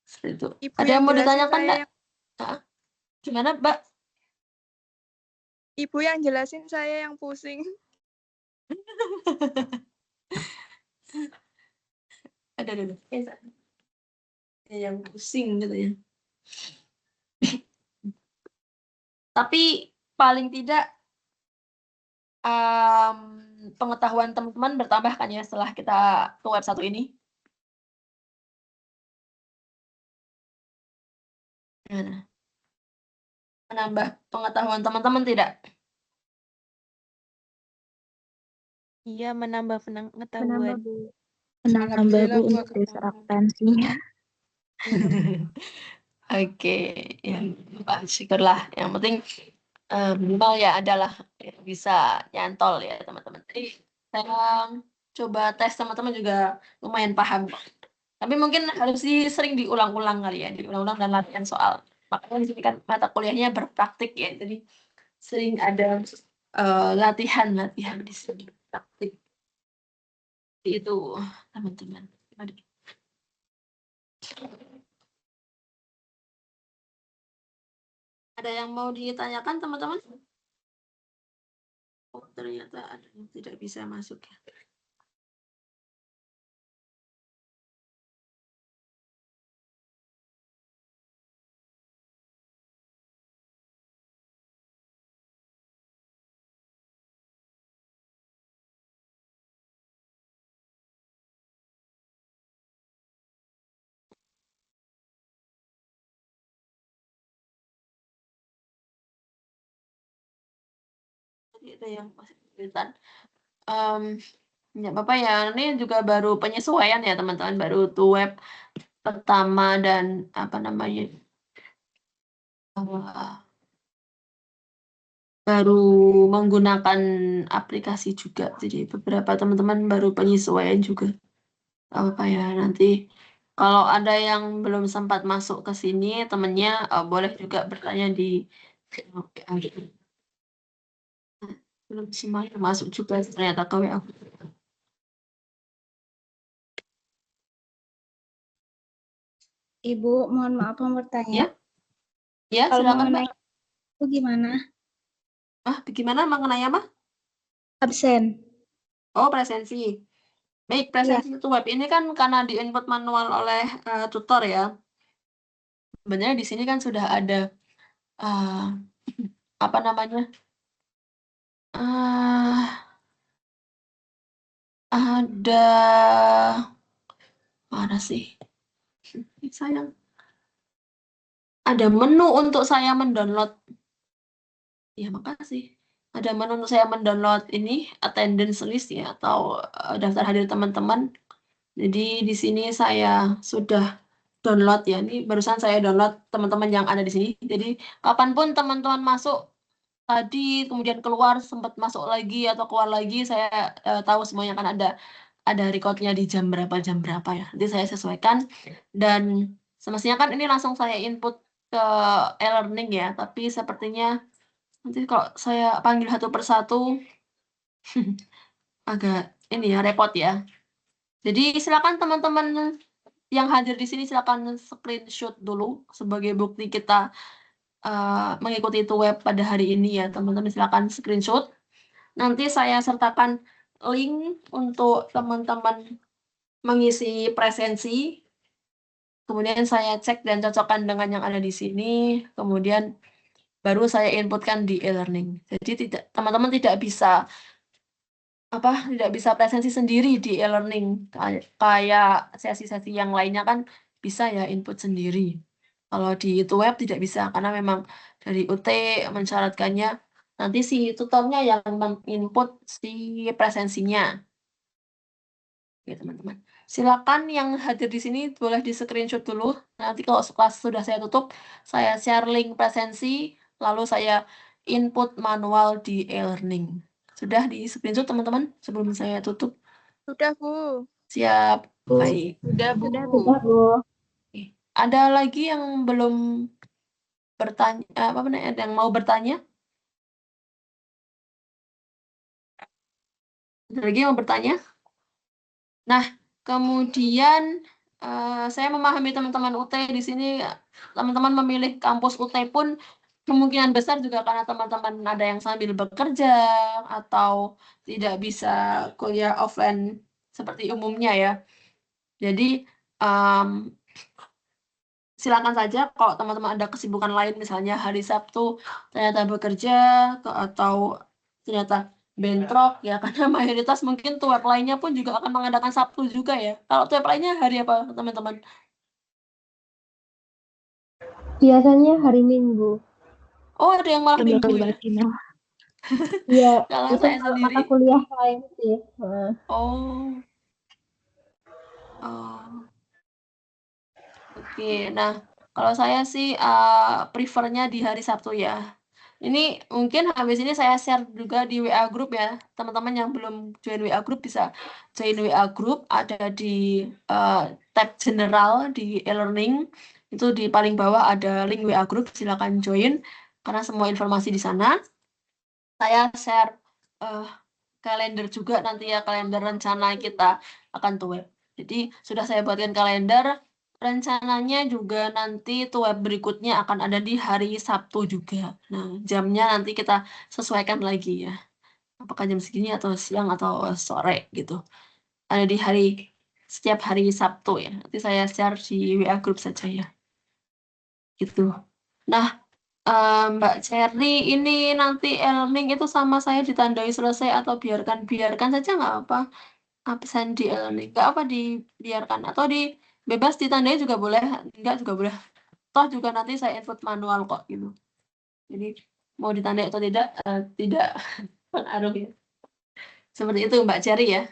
Seperti itu.
Ibu
Ada
yang
yang mau
jelasin
ditanyakan,
saya
Mbak? Gimana, Mbak?
Ibu yang jelasin saya yang pusing.
Ada. Yang pusing gitu ya. Tapi paling tidak pengetahuan teman-teman bertambah kan ya setelah kita ke web 1 ini. Gimana? Menambah pengetahuan teman-teman tidak?
Iya, menambah pengetahuan.
Menambah, Bu, untuk dasar akuntansinya.
Oke, ya, Pak, syukurlah. Yang penting minimal ya adalah bisa nyantol ya teman-teman. Jadi saya coba tes teman-teman juga lumayan paham. Tapi mungkin harus sering diulang-ulang kali ya, diulang-ulang dan latihan soal. Makanya di sini kan mata kuliahnya berpraktik ya, jadi sering ada latihan di sini praktik. Itu teman-teman. Ada yang mau ditanyakan teman-teman? Oh, ternyata ada yang tidak bisa masuk ya. Jadi ada yang masih kesulitan. Ya Bapak ya, ini juga baru penyesuaian ya teman-teman, baru to web pertama dan apa namanya baru menggunakan aplikasi juga. Jadi beberapa teman-teman baru penyesuaian juga. Apa ya nanti kalau ada yang belum sempat masuk ke sini temennya boleh juga bertanya di belum semuanya masuk juga ternyata ke WA.
Ibu, mohon maaf mau bertanya.
Ya,
Kalau
silakan
mengenai
Mbak.
itu gimana?
Gimana mengenai apa?
Absen.
Oh, presensi. Baik, presensi itu web ini kan karena di input manual oleh tutor ya. Sebenarnya di sini kan sudah ada apa namanya? Ada mana sih? Sayang. Ada menu untuk saya mendownload. Ya, makasih. Ada menu untuk saya mendownload ini attendance list ya atau daftar hadir teman-teman. Jadi di sini saya sudah download ya. Ini barusan saya download teman-teman yang ada di sini. Jadi kapanpun teman-teman masuk tadi kemudian keluar sempat masuk lagi atau keluar lagi saya tahu semuanya kan ada recordnya di jam berapa ya. Nanti saya sesuaikan dan semestinya kan ini langsung saya input ke e-learning ya. Tapi sepertinya nanti kalau saya panggil satu persatu agak ini ya repot ya. Jadi silakan teman-teman yang hadir di sini silakan screenshot dulu sebagai bukti kita mengikuti itu web pada hari ini ya teman-teman silakan screenshot. Nanti saya sertakan link untuk teman-teman mengisi presensi. Kemudian saya cek dan cocokkan dengan yang ada di sini. Kemudian baru saya inputkan di e-learning. Jadi teman-teman tidak bisa presensi sendiri di e-learning kayak sesi-sesi yang lainnya kan bisa ya input sendiri. Kalau di itu web tidak bisa karena memang dari UT mensyaratkannya nanti si tutornya yang menginput si presensinya. Oke, teman-teman. Silakan yang hadir di sini boleh di screenshot dulu. Nanti kalau kelas sudah saya tutup, saya share link presensi, lalu saya input manual di e-learning. Sudah di screenshot teman-teman sebelum saya tutup?
Sudah, Bu.
Siap. Baik.
Sudah, Bu.
Oke. Ada lagi yang belum bertanya, apa namanya, yang mau bertanya? Ada lagi yang mau bertanya? Nah, kemudian saya memahami teman-teman UT di sini, teman-teman memilih kampus UT pun kemungkinan besar juga karena teman-teman ada yang sambil bekerja atau tidak bisa kuliah offline seperti umumnya ya. Jadi silakan saja kalau teman-teman ada kesibukan lain misalnya hari Sabtu ternyata bekerja atau ternyata bentrok ya karena mayoritas mungkin web lainnya pun juga akan mengadakan Sabtu juga ya. Kalau web lainnya hari apa teman-teman?
Biasanya hari Minggu.
Oh, ada yang malam Minggu ya?
Iya,
Kalau
itu
saya
mata
sendiri.
kuliah lain sih.
Oh. Oke, nah kalau saya sih prefernya di hari Sabtu ya. Ini mungkin habis ini saya share juga di WA group ya. Teman-teman yang belum join WA group bisa join WA group. Ada di tab general di e-learning. Itu di paling bawah ada link WA group. Silakan join karena semua informasi di sana. Saya share kalender juga nanti ya, kalender rencana kita akan tuh web. Jadi sudah saya buatkan kalender. Rencananya juga nanti tuh web berikutnya akan ada di hari Sabtu juga. Nah, jamnya nanti kita sesuaikan lagi ya. Apakah jam segini atau siang atau sore gitu. Ada di setiap hari Sabtu ya. Nanti saya share di WA group saja ya. Gitu. Nah, Mbak Cherry, ini nanti e-learning itu sama saya ditandai selesai atau biarkan saja nggak apa? Absen di e-learning, nggak apa dibiarkan atau bebas ditandai juga boleh, enggak juga boleh. Toh juga nanti saya input manual kok gitu. Jadi mau ditandai atau tidak pengaruh ya. Seperti itu Mbak Cherry ya.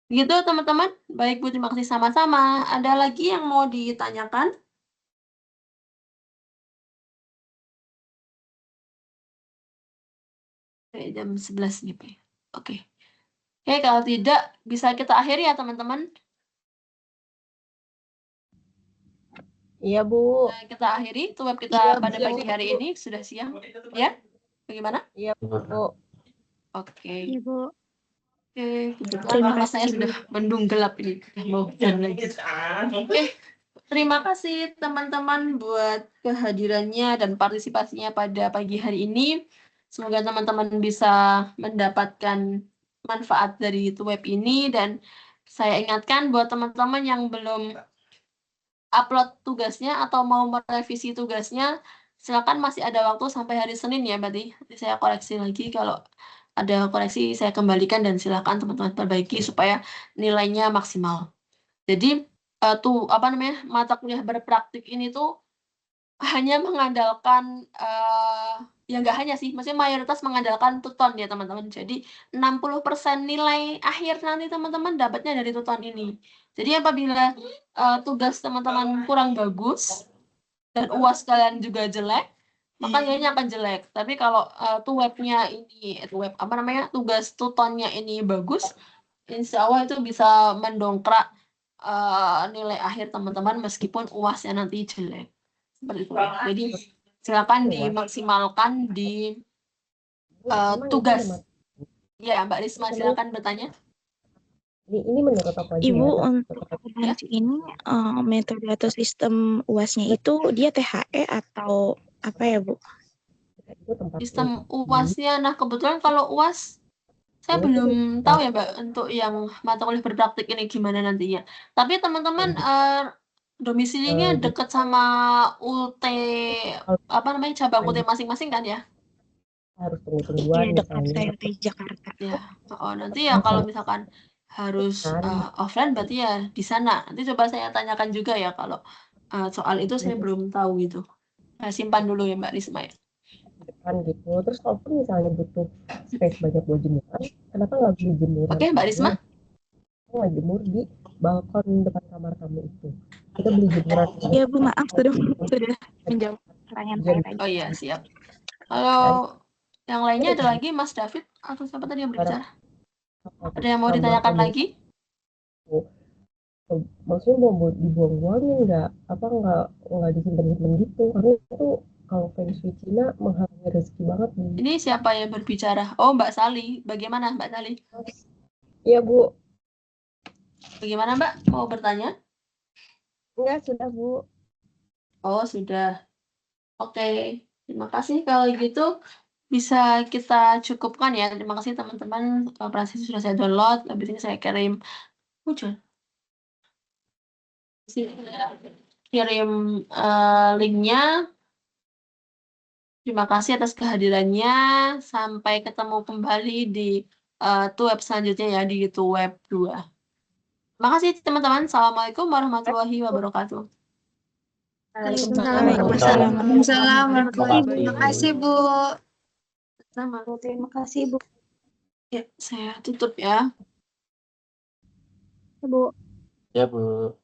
Gitu teman-teman. Baik Bu, terima kasih sama-sama. Ada lagi yang mau ditanyakan? Jam 11 nih, Pak. Oke. Oke, kalau tidak bisa kita akhiri ya teman-teman.
Iya, Bu.
Kita akhiri web kita pada pagi hari ini. Sudah siang. Ya? Bagaimana?
Iya, Bu.
Oke.
Iya, Bu.
Oke,
Terima
mata
kasih,
saya
Bu.
sudah mendung gelap ini. Mau hujan lagi. Oke, terima kasih teman-teman buat kehadirannya dan partisipasinya pada pagi hari ini. Semoga teman-teman bisa mendapatkan manfaat dari web ini, dan saya ingatkan buat teman-teman yang belum upload tugasnya atau mau merevisi tugasnya, silakan, masih ada waktu sampai hari Senin ya, berarti saya koreksi lagi, kalau ada koreksi saya kembalikan, dan silakan teman-teman perbaiki supaya nilainya maksimal. Jadi mata kuliah berpraktik ini tuh hanya mengandalkan ya nggak hanya sih, maksudnya mayoritas mengandalkan tuton ya teman-teman. Jadi 60% nilai akhir nanti teman-teman dapatnya dari tuton ini. Jadi apabila tugas teman-teman kurang bagus dan UAS kalian juga jelek, maka nilainya akan jelek. Tapi kalau tugas tutonnya ini bagus, insya Allah itu bisa mendongkrak nilai akhir teman-teman meskipun UASnya nanti jelek. Seperti itu. Jadi silakan dimaksimalkan di tugas. Ya, Mbak Risma, silakan bertanya.
Ini menurut aku aja
Ibu,
ya.
untuk kompetensi ini metode atau sistem UAS-nya itu dia THE atau apa ya, Bu?
Sistem UAS-nya, nah kebetulan kalau UAS saya belum tahu ya Mbak untuk yang mata kuliah berpraktik ini gimana nantinya. Tapi teman-teman domisilinya dekat sama UT cabang UT masing-masing kan ya?
Harus tunggu-tungguan
Dekat
misalnya.
saya di Jakarta.
Ya, nanti ya kalau misalkan harus offline berarti ya di sana. Nanti coba saya tanyakan juga ya, kalau soal itu saya belum tahu gitu. Saya simpan dulu ya Mbak Risma ya.
Kan gitu. Terus kalaupun misalnya butuh space banyak buat jemuran, kenapa nggak beli jemuran?
Oke, Mbak Risma.
Nggak jemur di balkon depan kamar kamu itu. Kita beli jemuran.
Iya Bu, maaf sudah menjawab pertanyaan saya tadi.
Oh iya, siap. Kalau yang lainnya ada lagi Mas David atau siapa tadi yang berbicara? Ada yang mau ditanyakan lagi?
Maksudnya mau dibuang-buangin nggak disimpan-simpan gitu, karena itu kalau feng shui Cina menghalangi rezeki banget.
Ini siapa yang berbicara? Oh, Mbak Sali. Bagaimana Mbak Sali?
Iya Bu.
Bagaimana Mbak? Mau bertanya?
Enggak, sudah Bu.
Oh, sudah. Oke. Terima kasih. Kalau gitu bisa kita cukupkan ya. Terima kasih teman-teman. Operasi sudah saya download. Habis ini saya kirim. Kirim linknya. Terima kasih atas kehadirannya. Sampai ketemu kembali di web selanjutnya ya, di YouTube Web 2. Terima kasih teman-teman. Assalamualaikum warahmatullahi wabarakatuh.
Waalaikumsalam warahmatullahi wabarakatuh. Terima kasih, Bu.
Terima kasih Bu.
Ya, saya tutup ya.
Bu.
Ya, Bu.